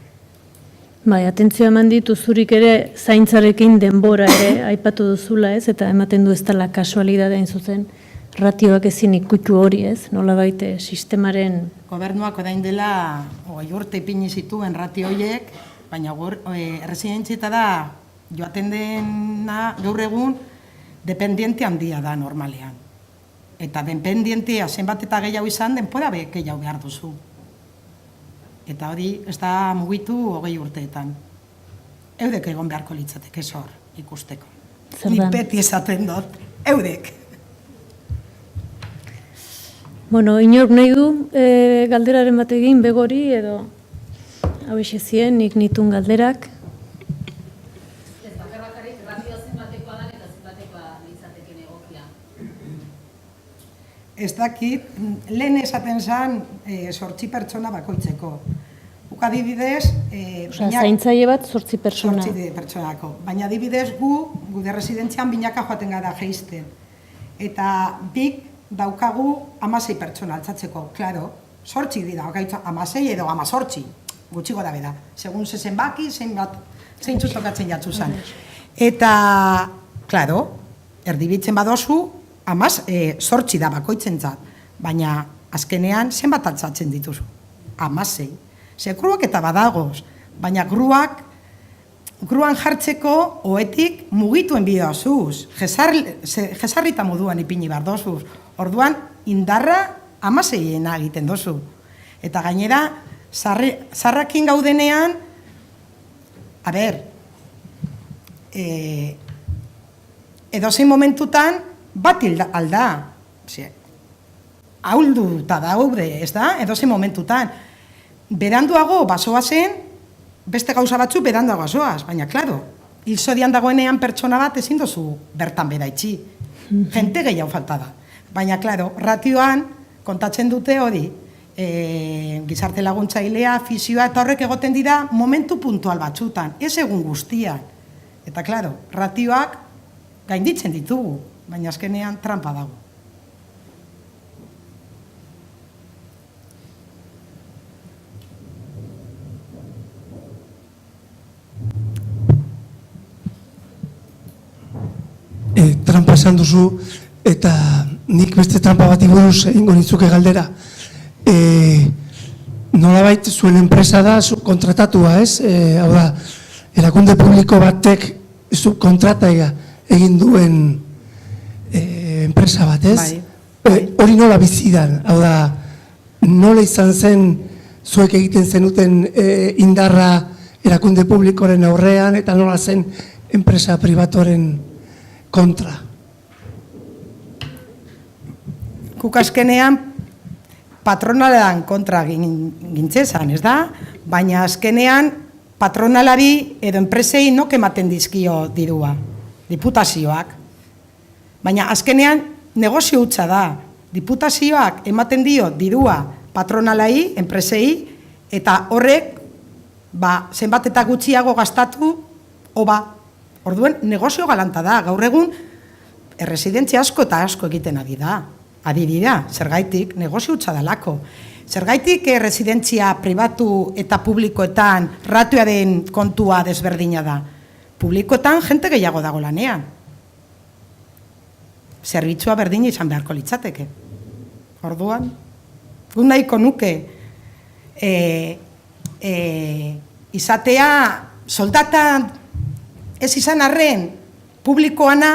Speaker 1: Bai, atentzioa eman ditu zurik ere zaintzarekin denbora ere aipatu duzula, ez? Eta ematen du ez dela kasualidadea zuzen, ratioak ezin ikutu hori, ez? Nolabait sistemaren...
Speaker 7: Gobernuak orain dela 20 urte ipini zituen ratio horiek, baina erresidentzieta da joaten dena gaur egun dependiente handia da normalean. Eta dependientea zenbat eta gehiago izan, denbora gehiago behar duzu. Eta hori ez da mugitu 20 urteetan. Eudek egon beharko litzateke zor ikusteko. Nik beti esaten dut, eudek.
Speaker 1: Bueno, inork nahi du galderaren bat egin begori edo hau esezien, nik nitun galderak.
Speaker 8: Ez bakar bakarrik, ratioa zenbatekoa dan eta zenbatekoa litzateken egokia.
Speaker 7: Ez dakit, lehen esaten zen 8 pertsona bakoitzeko. Guk adibidez...
Speaker 1: Zaintzaile bat 8 pertsona.
Speaker 7: 8 pertsonako. Baina adibidez gude residentzian binaka joaten gara geizten. Eta bik daukagu 16 pertsona altzatzeko. Klaro, 8 dira, 16 edo 18, gutxi gora beda. Segun zezen baki, zein txustokatzen jatzu zen. Eta, klaro, erdibitzen badozu, 8 da bakoitzen zat. Baina, azkenean, zenbat altzatzen dituzu? 16. Ze gruak eta badagoz, baina gruan jartzeko oetik mugituen bidozuz, jesarrita moduan ipini behar dozuz. Orduan, indarra 16ena egiten dozu. Eta gainera, zarrakin gaudenean, a ber, edozein momentutan, bat alda. Ahulduta daude, ez da? Edozein momentutan. Beranduago basoa zen, beste gauza batzu beranduago basoaz, baina, klaro, hilzodian dagoenean pertsona bat ezin dozu bertan beraitzi. Jente gehiago falta da. Baina, klaro, ratioan kontatzen dute hori, gizarte laguntzailea, fisioa, eta horrek egoten dira momentu puntual batzutan, ez egun guztian. Eta, klaro, ratioak gainditzen ditugu, baina azkenean trampa dago.
Speaker 4: Trampa esan duzu, eta nik beste trampa bat buruz egingo nitzuke galdera. Nolabait zuen enpresa da subkontratatua, ez? Hau da, erakunde publiko batek subkontrataia egin duen enpresa bat, ez? Hori nola bizidan, hau da, nola izan zen zuek egiten zenuten indarra erakunde publikoren aurrean, eta nola zen enpresa pribatoren kontra.
Speaker 7: Guk azkenean patronalean kontra gintzezan, ez da? Baina azkenean patronalari edo enpresei nok ematen dizkio dirua, diputazioak. Baina azkenean negozio hutsa da. Diputazioak ematen dio dirua patronalai, enpresei, eta horrek zenbat eta gutxiago gastatu, oba. Orduen, negozio galanta da, gaur egun, erresidentzia asko eta asko egiten ari dira, zergaitik, negozio hutsa dalako. Zergaitik erresidentzia pribatu eta publikoetan ratioaren kontua desberdina da. publikoetan jente gehiago dago lanean. Zerbitzua berdina izan beharko litzateke. Orduan, gu nahiko nuke izatea soldata ez izan arren publikoana,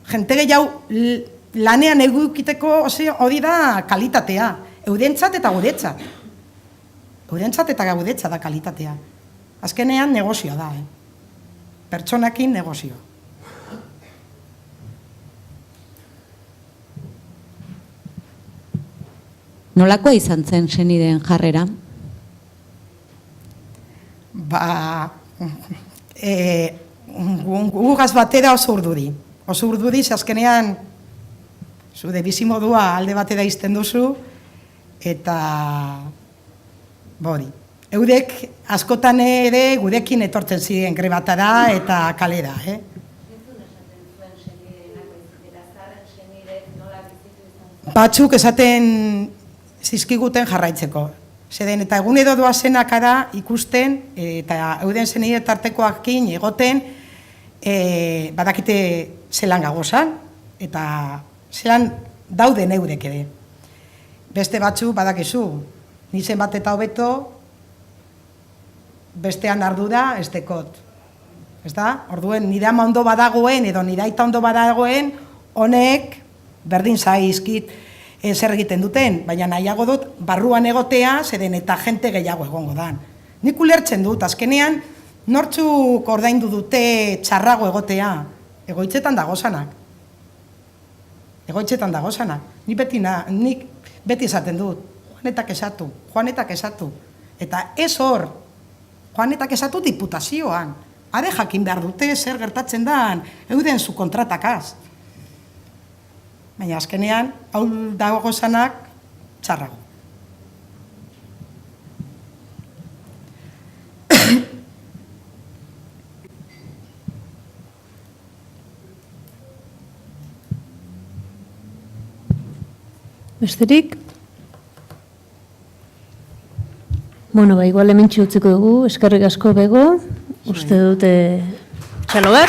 Speaker 7: jente gehiago lanean egukiteko hori da kalitatea. Eudentzat eta guretzat. Eudentzat eta guretzat da kalitatea. Azkenean negozioa da, pertsonakin negozioa.
Speaker 9: Nolakoa izan zen senideen jarrera?
Speaker 7: Gugaz batera oso urduri. Oso urduri, ze azkenean zude bizimodua alde batera izten duzu, eta bori. Eudek askotan ere gurekin etortzen ziren grebatara eta kalera, Batzuk esaten zizkiguten jarraitzeko. Zeden, eta egun edo doazenakara ikusten, eta euden zenide tartekoakin egoten, badakite zelan gagozan, eta zelan dauden eurek ere. Beste batzu badakizu, nizen bat eta hobeto, bestean ardura ez dekot. Ez da? Orduen, nire ama ondo badagoen, edo nire aita ondo badagoen, honek berdin zaizkit zer egiten duten, baina nahiago dut barruan egotea, zeden eta jente gehiago egongo dan. Nik ulertzen dut, azkenean, nortzuk ordaindu dute txarrago egotea, egoitzetan dagozanak. Egoitzetan dagozanak. Nik beti esaten dut, Juanetak esatu. Eta ez hor, Juanetak esatu diputazioan. Are jakin behar dute zer gertatzen dan, euden zu kontratakaz. Baina azkenean, hau dagozanak txarrago.
Speaker 1: Besterik? Bueno, igual hemen utziko dugu, eskerrik asko Bego, uste dute txalo bat.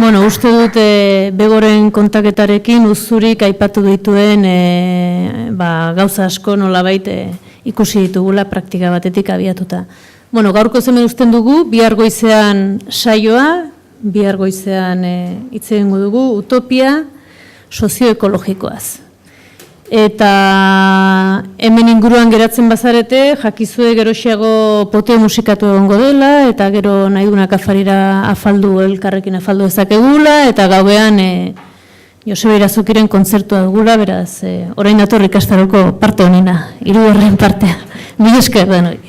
Speaker 1: Bueno, uste dut Begoren kontaketarekin uzurik aipatu dituen gauza asko nolabait ikusi ditugula praktika batetik abiatuta. Bueno, gaurko hemen uzten dugu, bihar goizean saioa, bihar goizean hitz egingo dugu utopia sozioekologikoaz. Eta hemen inguruan geratzen bazarete, jakizue geroxiago poteo musikatu egongo dela, eta gero nahi dunak afarira elkarrekin afaldu ezakegula, eta gauean Joseba Irazukiren kontzertua dugula, beraz, orain dator ikastaroko parte honena, 3. partea. Mila esker denoi.